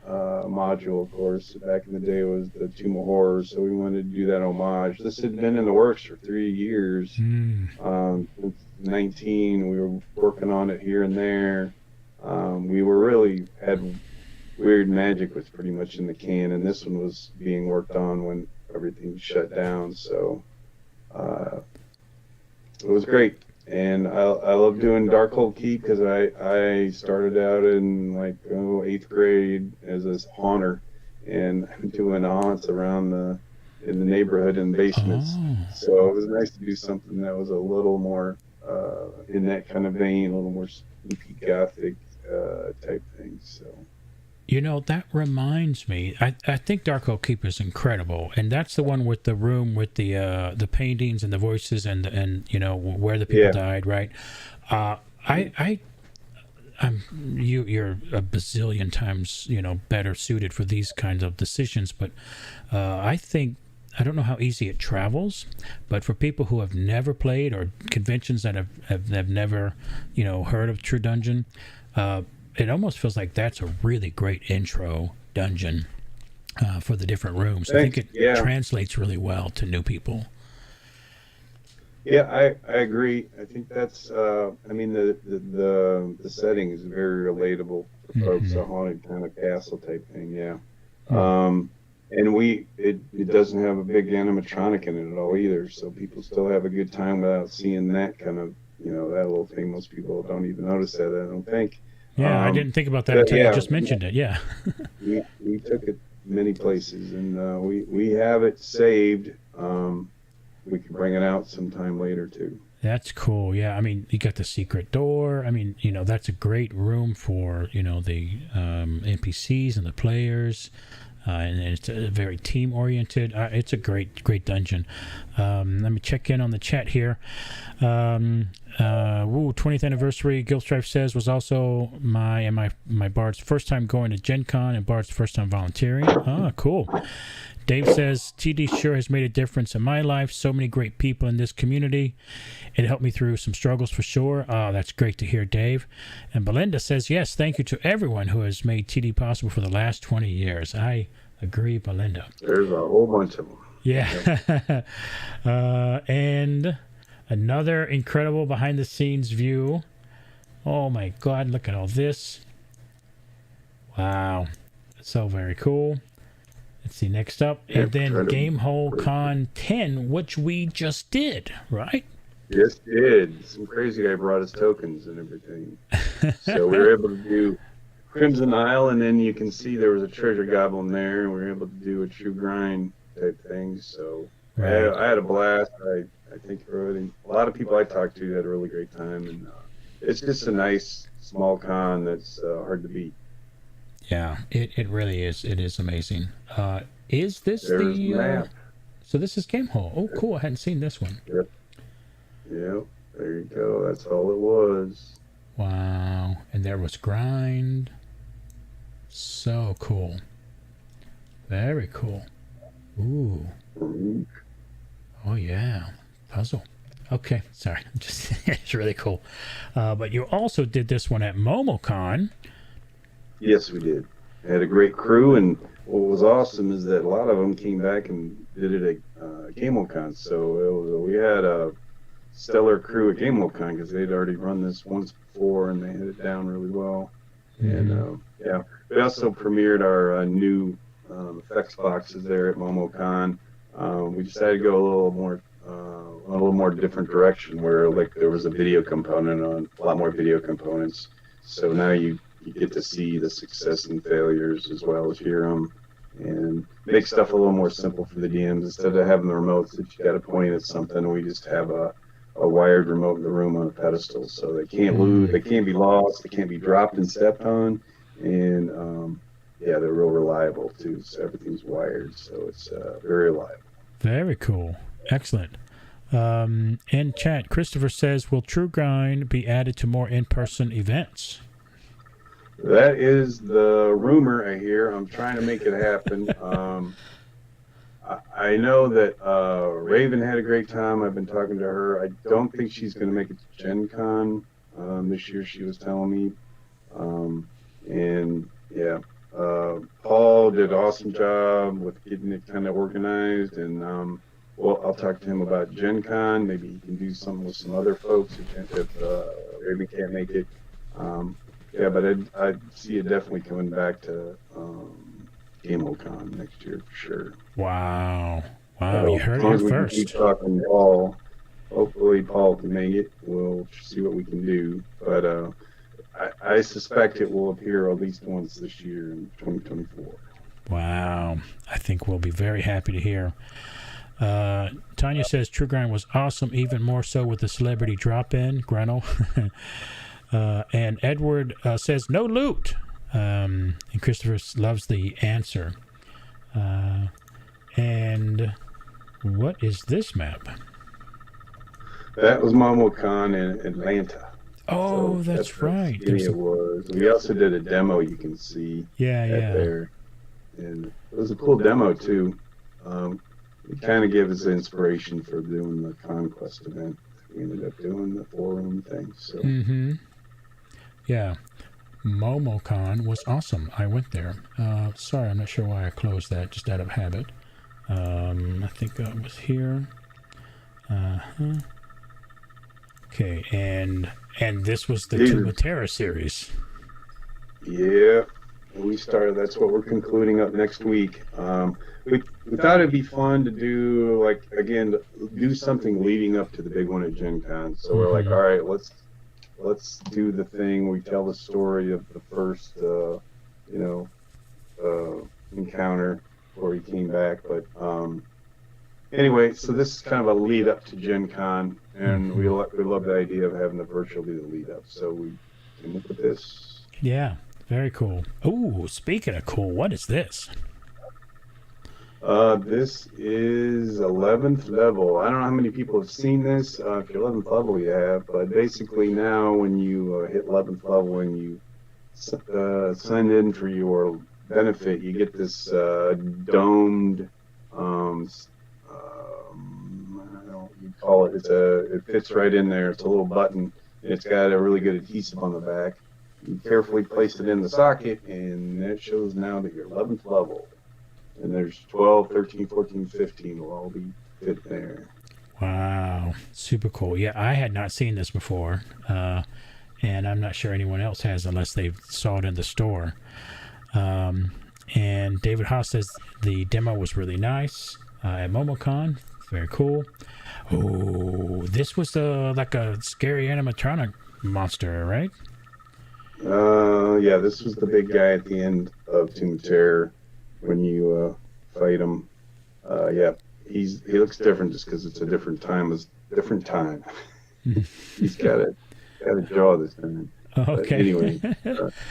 module, of course, back in the day was the Tomb of Horrors. So we wanted to do that homage. This had been in the works for 3 years. Since 19, we were working on it here and there. We were really had Weird Magic was pretty much in the can, and this one was being worked on when everything shut down. So it was great, and I love doing Darkhold Keep because I started out in like 8th grade as a haunter, and doing haunts around in the neighborhood in basements. So it was nice to do something that was a little more in that kind of vein, a little more spooky gothic type thing. So. You know, that reminds me, I think Darkhold Keep is incredible, and that's the one with the room with the paintings and the voices and you know, where the people died, right? You're a bazillion times, you know, better suited for these kinds of decisions, but I think, I don't know how easy it travels, but for people who have never played, or conventions that have never, you know, heard of True Dungeon, it almost feels like that's a really great intro dungeon for the different rooms. I think it translates really well to new people. Yeah, I agree. I think that's I mean the setting is very relatable for folks, Mm-hmm. a haunted kind of castle type thing, yeah. Hmm. And it doesn't have a big animatronic in it at all either, so people still have a good time without seeing that kind of, that little thing. Most people don't even notice that, I don't think. Yeah, I didn't think about that But until you yeah, just mentioned it. Yeah. we took it many places, and we have it saved. We can bring it out sometime later too. That's cool. Yeah, I mean, you got the secret door. I mean, that's a great room for the NPCs and the players, and it's very team oriented. It's a great dungeon. Let me check in on the chat here. 20th anniversary. Gilstrife says was also my Bard's first time going to Gen Con and Bard's first time volunteering. Ah, cool. Dave says, TD sure has made a difference in my life. So many great people in this community. It helped me through some struggles for sure. Oh, that's great to hear, Dave. And Belinda says, yes, thank you to everyone who has made TD possible for the last 20 years. I agree, Belinda. There's a whole bunch of them. Yeah. And another incredible behind-the-scenes view. Oh, my God, look at all this. Wow. So very cool. Let's see, next up. And then Gamehole Con 10, which we just did, right? Yes, did. Some crazy guy brought us tokens and everything. So we were able to do Crimson Isle, and then you can see there was a treasure goblin there, and we were able to do a true grind type thing. So Right. I had a blast. I think a lot of people I talked to had a really great time, and it's just a nice small con that's hard to beat. Yeah, it really is. It is amazing. Is this There's the map. So this is Gamehole. Oh, cool. I hadn't seen this one. Yep. There you go. That's all it was. Wow. And there was grind. So cool. Very cool. Ooh. Mhm. Oh yeah. Puzzle. Okay. Sorry. Just it's really cool. But you also did this one at MomoCon. Yes, we did. Had a great crew, and what was awesome is that a lot of them came back and did it at Gamehole Con. So we had a stellar crew at Gamehole Con because they'd already run this once before, and they had it down really well. Mm-hmm. And we also premiered our new effects boxes there at MomoCon. We decided to go a little more different direction, where like there was a video component on a lot more video components. So now you get to see the success and failures as well as hear them, and make stuff a little more simple for the DMs. Instead of having the remotes that you got to point at something, we just have a wired remote in the room on a pedestal, so they can't lose, they can't be lost, they can't be dropped and stepped on, and they're real reliable too. So everything's wired, so it's very reliable. Very cool. Excellent. In chat, Christopher says, will True Grind be added to more in-person events? That is the rumor I hear. I'm trying to make it happen. I know that Raven had a great time. I've been talking to her. I don't think she's going to make it to Gen Con this year, she was telling me. Paul did an awesome job with getting it kind of organized. And, I'll talk to him about Gen Con. Maybe he can do something with some other folks if Raven can't make it. But I see it definitely coming back to Gamehole Con next year for sure. Wow. So, You heard as long it as we first. can keep talking to Paul, hopefully Paul can make it. We'll see what we can do. But I suspect it will appear at least once this year in 2024. Wow. I think we'll be very happy to hear. Tanya says True Grind was awesome, even more so with the celebrity drop-in, Grenell. And Edward says no loot. And Christopher loves the answer. And what is this map? That was MomoCon in Atlanta. Oh, So that's right. It was. We also did a demo you can see there. And it was a cool demo too. It kind of gave us inspiration for doing the Conquest event. We ended up doing the 4-room thing. So. Mm-hmm. Yeah. MomoCon was awesome. I went there. Sorry, I'm not sure why I closed that, just out of habit. I think I was here. Okay, and this was the Dude. Tomb of Terror series. Yeah, we started. That's what we're concluding up next week. We thought it'd be fun to do, like, again, do something leading up to the big one at Gen Con. So we're like, Mhm. all right, let's do the thing where we tell the story of the first, encounter before he came back. But anyway, so this is kind of a lead up to Gen Con, and we love the idea of having the virtual be the lead up. So we came up with this. Yeah, very cool. Ooh, speaking of cool, what is this? This is 11th level. I don't know how many people have seen this. If you're 11th level, you have. But basically now when you hit 11th level and you sign in for your benefit, you get this domed, I don't know what you call it. It fits right in there. It's a little button. It's got a really good adhesive on the back. You carefully place it in the socket, and it shows now that you're 11th level. And there's 12, 13, 14, 15 will all be fit there. Wow, super cool. Yeah, I had not seen this before, and I'm not sure anyone else has unless they saw it in the store. And David Haas says the demo was really nice at MomoCon. Very cool. Oh, this was like a scary animatronic monster, right? Yeah, this was the big guy at the end of Tomb of Terror when you fight him. Yeah, he looks different just because it's a different time. He's got a jaw this time. Okay. But anyway,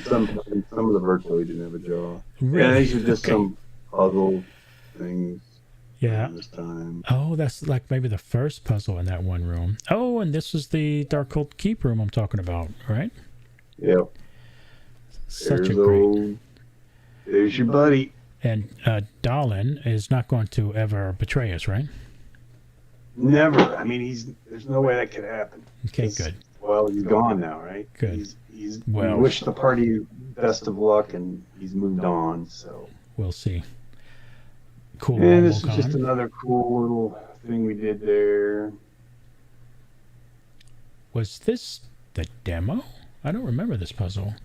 some of the virtual he didn't have a jaw. Really? Yeah, these are just Okay. some puzzle things. Yeah. This time. Oh, that's like maybe the first puzzle in that one room. Oh, and this was the Dark Cult Keep room I'm talking about, right? Yep. Such a great. There's your buddy. And Dalin is not going to ever betray us, right? Never. I mean, there's no way that could happen. Okay, good. Well, he's gone now, right? Good. He Well- wished the party best of luck, and he's moved on. So. We'll see. Cool. And this is MomoCon. just another cool little thing we did there. Was this the demo? I don't remember this puzzle.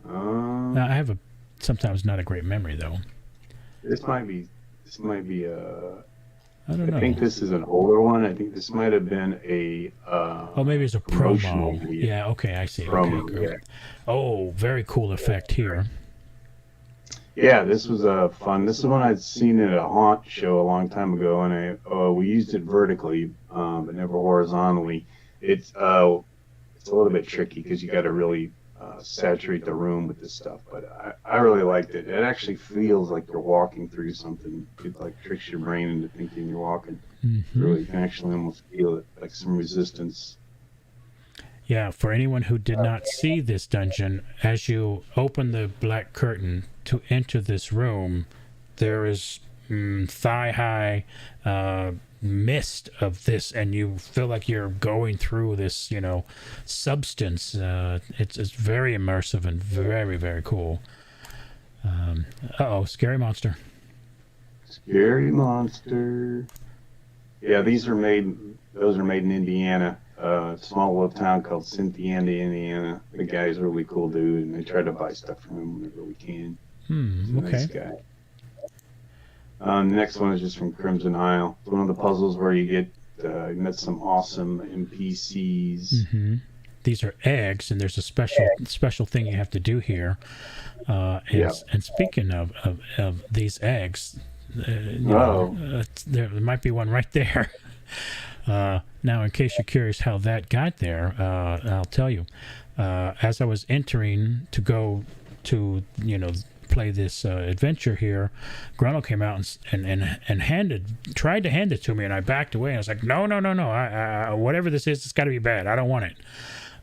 Now, I have sometimes not a great memory though. This might be. I don't know. I think this is an older one. I think this might have been a. Oh, maybe it's a promotional promo. video. Yeah. Okay, I see. Promo, Okay, cool. yeah. Oh, very cool effect here. Yeah, this was fun. This is one I'd seen at a haunt show a long time ago, and we used it vertically, but never horizontally. It's a little bit tricky because you got to really saturate the room with this stuff. But I really liked it. It actually feels like you're walking through something. It like tricks your brain into thinking you're walking through it. You can actually almost feel it, like some resistance. Yeah, for anyone who did not see this dungeon, as you open the black curtain to enter this room, there is thigh-high mist of this, and you feel like you're going through this, substance. It's very immersive and very, very cool. Uh-oh, scary monster. Scary monster. Yeah, those are made in Indiana. A small little town called Cynthiana, Indiana. The guy's a really cool dude, and they try to buy stuff from him whenever we can. He's a Okay. nice guy. The next one is just from Crimson Isle. It's one of the puzzles where you met some awesome NPCs. Mm-hmm. These are eggs, and there's a special thing you have to do here. And speaking of these eggs, there might be one right there. Now, in case you're curious how that got there, I'll tell you. As I was entering to go to, play this adventure here, Gruntle came out and tried to hand it to me, and I backed away. I was like, no, I whatever this is, it's got to be bad. I don't want it.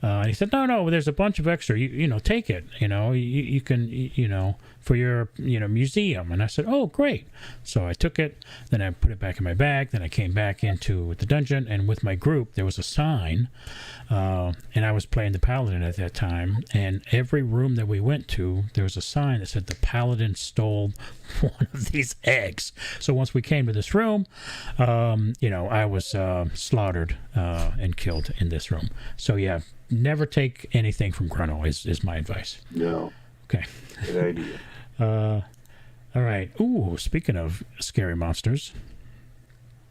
And he said, no, there's a bunch of extra. You take it. You can for your museum. And I said, oh, great. So I took it, then I put it back in my bag, then I came back into the dungeon, and with my group there was a sign, and I was playing the paladin at that time, and every room that we went to there was a sign that said the paladin stole one of these eggs. So once we came to this room, I was slaughtered and killed in this room. So yeah, never take anything from Grunnell is my advice. No. Okay. Good idea. All right. Ooh, speaking of scary monsters.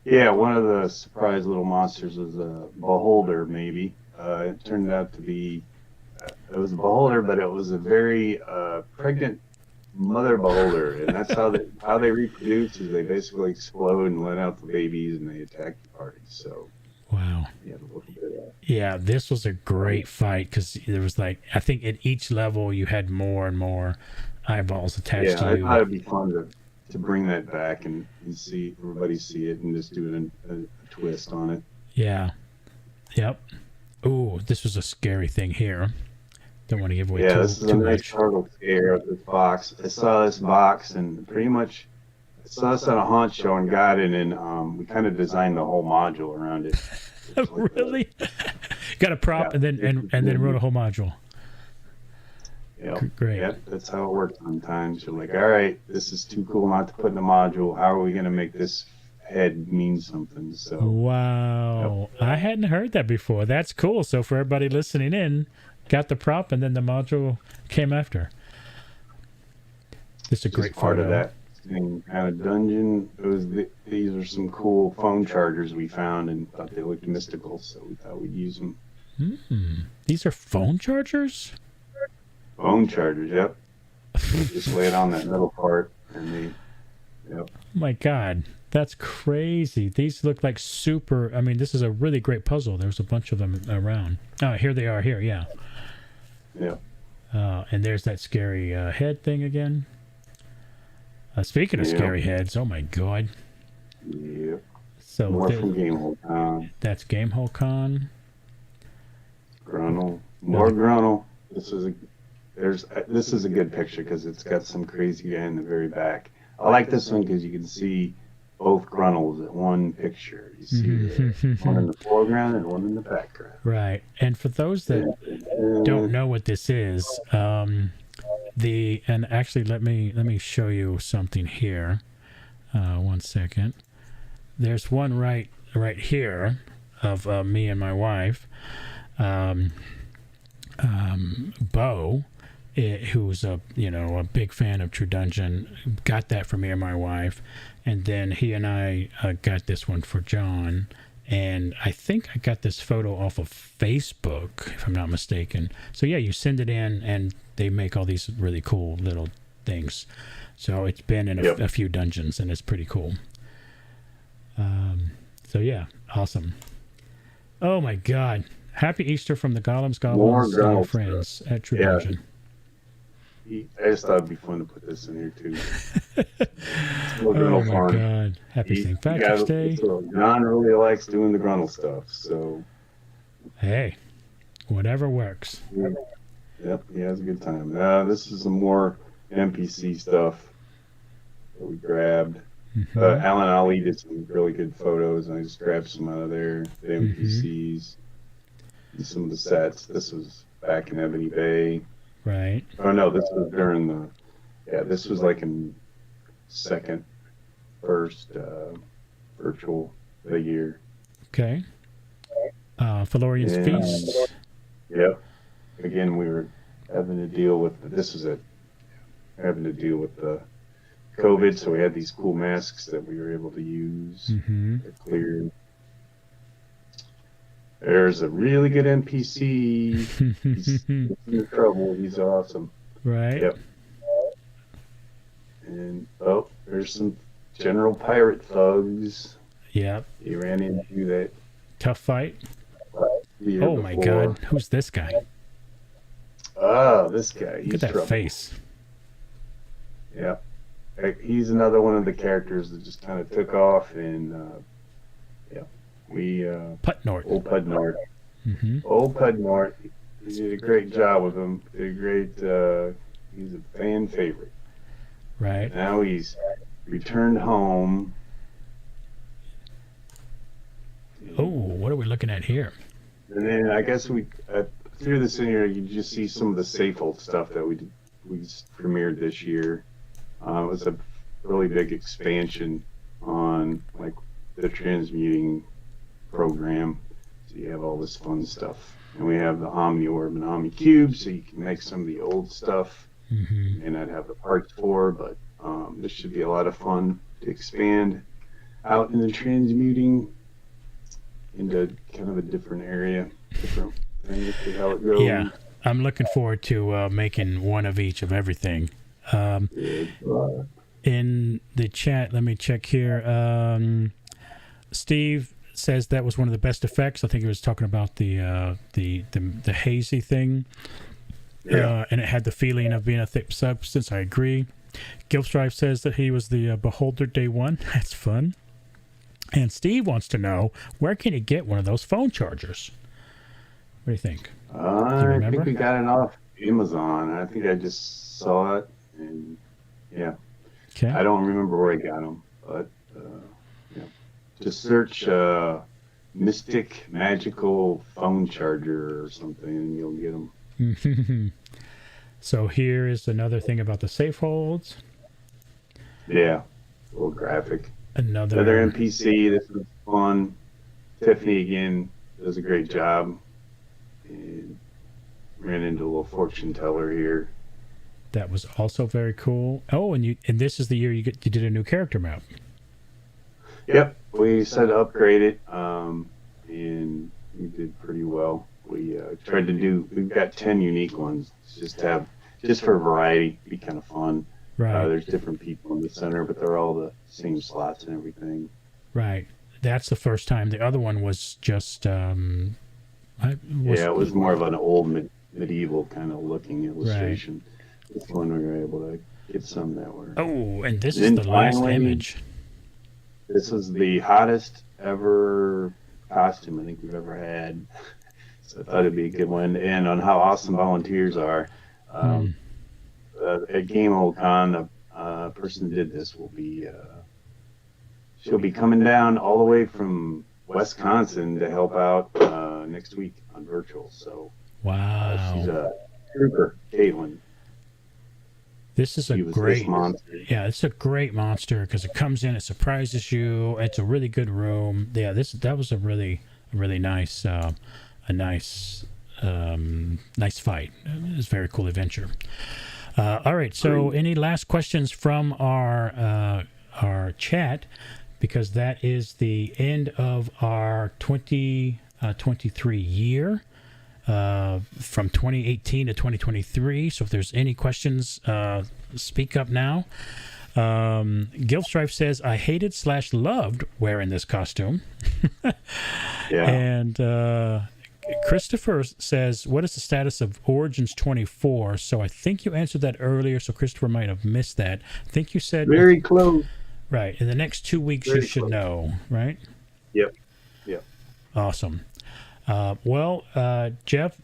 Yeah, one of the surprise little monsters was a beholder, maybe. It turned out to be, it was a beholder, but it was a very pregnant mother beholder. And that's how they reproduce, is they basically explode and let out the babies and they attack the party. So, wow. Yeah, a little bit of that. Yeah, this was a great fight because there was I think at each level you had more and more eyeballs attached to you. I thought it'd be fun to bring that back and see everybody see it and just do a twist on it. Yeah. Yep. Ooh, this was a scary thing here. Don't want to give away too much. Yeah, this is a nice turtle scare of this box. I saw this box and pretty much I saw this on a haunt show and got it, and we kind of designed the whole module around it. Really? Got a prop and then wrote a whole module. Yeah, great. Yep, that's how it works sometimes. You're like, all right, this is too cool not to put in the module. How are we going to make this head mean something? So. Wow. Yep. I hadn't heard that before. That's cool. So for everybody listening in, got the prop and then the module came after. This is a great part photo. Of that kind of dungeon. These are some cool phone chargers we found and thought they looked mystical, so we thought we'd use them. These are phone chargers? Phone chargers, yep. Just lay it on that middle part, and yep. Oh my God, that's crazy. These look like super. I mean, this is a really great puzzle. There's a bunch of them around. Oh, here they are. Here, yeah. Yeah. And there's that scary head thing again. Speaking of scary heads, oh my God. Yep. So more from Gamehole Con. That's Gamehole Con. Grunnell. More Grunnell. This is a good picture because it's got some crazy guy in the very back. I like this one because you can see both Grunnells at one picture. You see one in the foreground and one in the background. Right. And for those that don't know what this is, and actually let me show you something here. 1 second. There's one right here of me and my wife, Bo, who's a big fan of True Dungeon, got that for me and my wife, and then he and I got this one for John. And I think I got this photo off of Facebook, if I'm not mistaken. So yeah, you send it in, and they make all these really cool little things. So it's been in a few dungeons, and it's pretty cool. So yeah, awesome. Oh my God! Happy Easter from the Golems friends at True Dungeon. I just thought it'd be fun to put this in here too. Oh my God! Happy St. Patrick's Day. John really likes doing the Grunnell stuff, so. Hey, whatever works. Yep, he has a good time. This is some more NPC stuff that we grabbed. Alan Ali did some really good photos, and I just grabbed some out of there. The NPCs, and some of the sets. This was back in Ebony Bay. Right. Oh no, this was during this was like in first virtual of the year. Okay. Valorian's Feast. Yep. Again, we were having to deal with the COVID, so we had these cool masks that we were able to use. They're clear. There's a really good NPC. He's in trouble. He's awesome. Right. Yep. And there's some general pirate thugs. Yep. He ran into that tough fight. Oh my God! Who's this guy? This guy. He's Look at that trouble. face. Yeah. He's another one of the characters that just kind of took off, and Putnort. Old Pudnort. Old Pudnort. He did a great job with him. He's a fan favorite. Right. Now he's returned home. Oh, what are we looking at here? And then I guess we through this in here, you just see some of the Safehold stuff that we just premiered this year. It was a really big expansion on like the transmuting program. So you have all this fun stuff, and we have the Omni Orb and Omni Cube, so you can make some of the old stuff. Mm-hmm. May not have the parts for, but this should be a lot of fun to expand out in the transmuting into kind of a different area, different thing, to see how it goes. Yeah, I'm looking forward to making one of each of everything. In the chat, let me check here. Steve says that was one of the best effects. I think he was talking about the hazy thing. Yeah. And it had the feeling of being a thick substance. I agree. Gilstrife says that he was the beholder day one. That's fun. And Steve wants to know, where can you get one of those phone chargers? What do you think? I think we got it off Amazon. I think I just saw it, and yeah. Okay. I don't remember where I got them, but yeah. Just search Mystic Magical Phone Charger or something, and you'll get them. So here is another thing about the safe holds. Yeah, a little graphic. Another NPC. This was fun. Tiffany again does a great job. And ran into a little fortune teller here. That was also very cool. Oh, and this is the year you did a new character map. Yep, we said to upgrade it, and we did pretty well. We tried to do. We've got 10 unique ones. Just for variety, be kind of fun. Right. There's different people in the center, but they're all the same slots and everything. Right. That's the first time. The other one was just. It was more of an old medieval kind of looking illustration. Right. This one we were able to get some that were. Oh, and this is the last image. This is the hottest ever costume I think we've ever had. So I thought it'd be a good one. And on how awesome volunteers are. At Gamehole Con, a person who did this will be. She'll be coming down all the way from Wisconsin to help out next week on virtual. So wow, she's a trooper, Caitlin. This is it's a great monster because it comes in, it surprises you. It's a really good room. Yeah, that was a really nice, nice fight. It was a very cool adventure. All right, so any last questions from our chat? Because that is the end of our 2023 year, from 2018 to 2023. So if there's any questions, speak up now. Gilstrife says, I hated / loved wearing this costume. Yeah. And Christopher says, what is the status of Origins 24? So I think you answered that earlier, so Christopher might have missed that. I think you said... Very close. Right. In the next 2 weeks, you should know, right? Yep. Awesome. Jeff,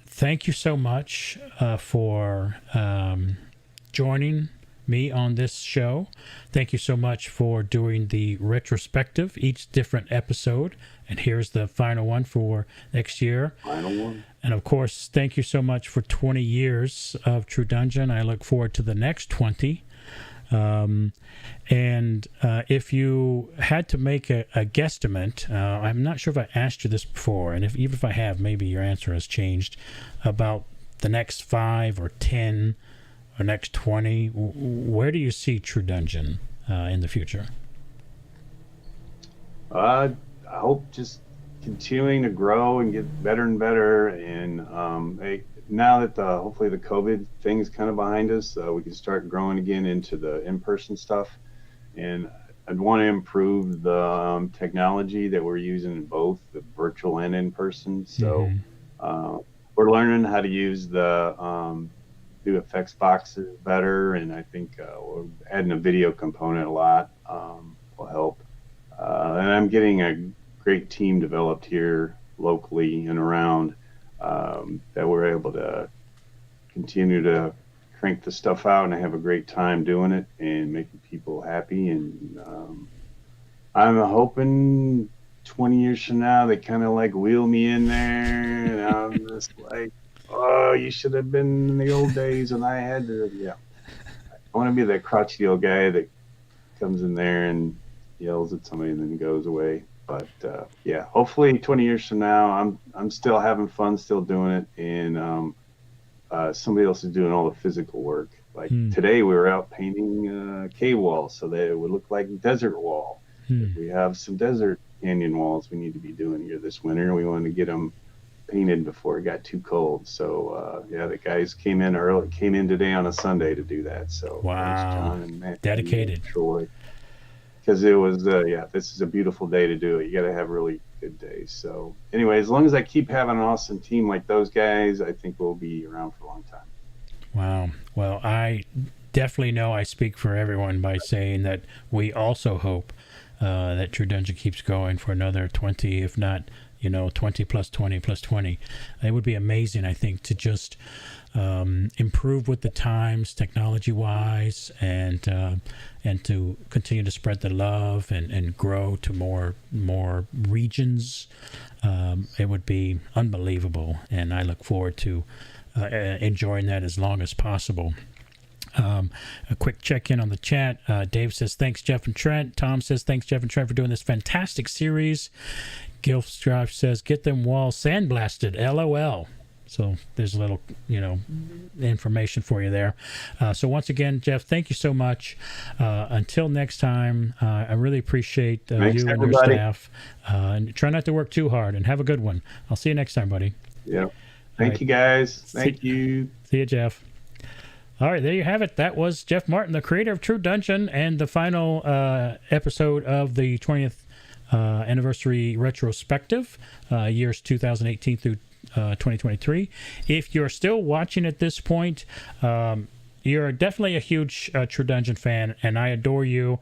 thank you so much for joining me on this show. Thank you so much for doing the retrospective, each different episode. And here's the final one for next year. Final one. And of course, thank you so much for 20 years of True Dungeon. I look forward to the next 20. And if you had to make a guesstimate, I'm not sure if I asked you this before, and even if I have, maybe your answer has changed, about the next 5 or 10 or next 20, where do you see True Dungeon in the future? I hope just continuing to grow and get better and better, and now that hopefully the COVID thing is kind of behind us, we can start growing again into the in-person stuff. And I'd want to improve the technology that we're using in both the virtual and in-person. So we're learning how to use the do effects boxes better, and I think we're adding a video component a lot will help. And I'm getting a great team developed here locally and around that we're able to continue to crank the stuff out, and I have a great time doing it and making people happy. And I'm hoping 20 years from now they kind of like wheel me in there, and I'm just like, oh, you should have been in the old days when I had to. Yeah, I want to be the crotchety old guy that comes in there and yells at somebody and then goes away. But yeah, hopefully 20 years from now, I'm still having fun, still doing it, and somebody else is doing all the physical work. Like today, we were out painting cave walls so that it would look like desert wall. We have some desert canyon walls we need to be doing here this winter. We want to get them painted before it got too cold. So yeah, the guys came in today on a Sunday to do that. So wow, John and Matt, dedicated, and Troy, because it was yeah, this is a beautiful day to do it. You got to have really good days. So anyway, as long as I keep having an awesome team like those guys, I think we'll be around for a long time. Wow. Well, I definitely know I speak for everyone by saying that we also hope that True Dungeon keeps going for another 20, if not, 20 plus 20 plus 20. It would be amazing, I think, to just improve with the times, technology-wise, and to continue to spread the love and grow to more regions. It would be unbelievable, and I look forward to enjoying that as long as possible. A quick check-in on the chat. Dave says, thanks, Jeff and Trent. Tom says, thanks, Jeff and Trent, for doing this fantastic series. Gilstrife says, get them walls sandblasted, LOL. So there's a little, information for you there. So once again, Jeff, thank you so much. Until next time, I really appreciate Thanks, you everybody. and your staff. And try not to work too hard, and have a good one. I'll see you next time, buddy. Yeah. Thank you, guys. Thank See you. you, Jeff. All right, there you have it. That was Jeff Martin, the creator of True Dungeon, and the final episode of the 20th Anniversary Retrospective, years 2018 through 2023. If you're still watching at this point, you're definitely a huge True Dungeon fan, and I adore you.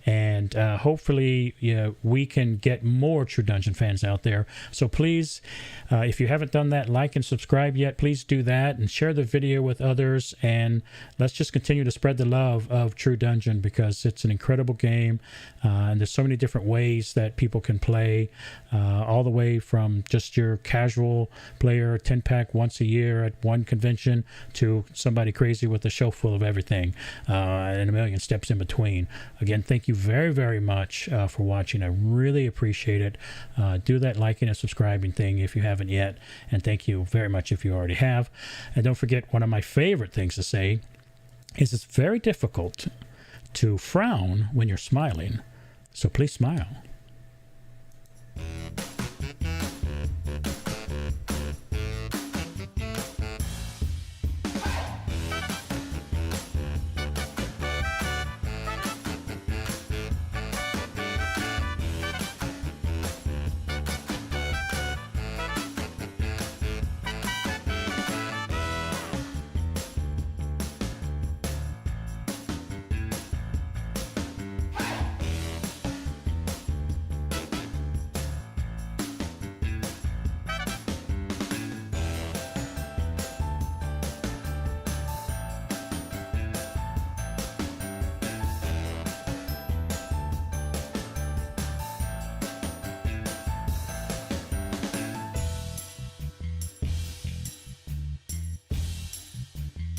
And hopefully, we can get more True Dungeon fans out there. So please, if you haven't done that, like and subscribe yet, please do that and share the video with others. And let's just continue to spread the love of True Dungeon, because it's an incredible game. And there's so many different ways that people can play, all the way from just your casual player, 10-pack once a year at one convention, to somebody crazy with a shelf full of everything, and a million steps in between. Again, thank you very, very much for watching. I really appreciate it. Do that liking and subscribing thing if you haven't yet, and thank you very much if you already have. And don't forget, one of my favorite things to say is it's very difficult to frown when you're smiling, so please smile.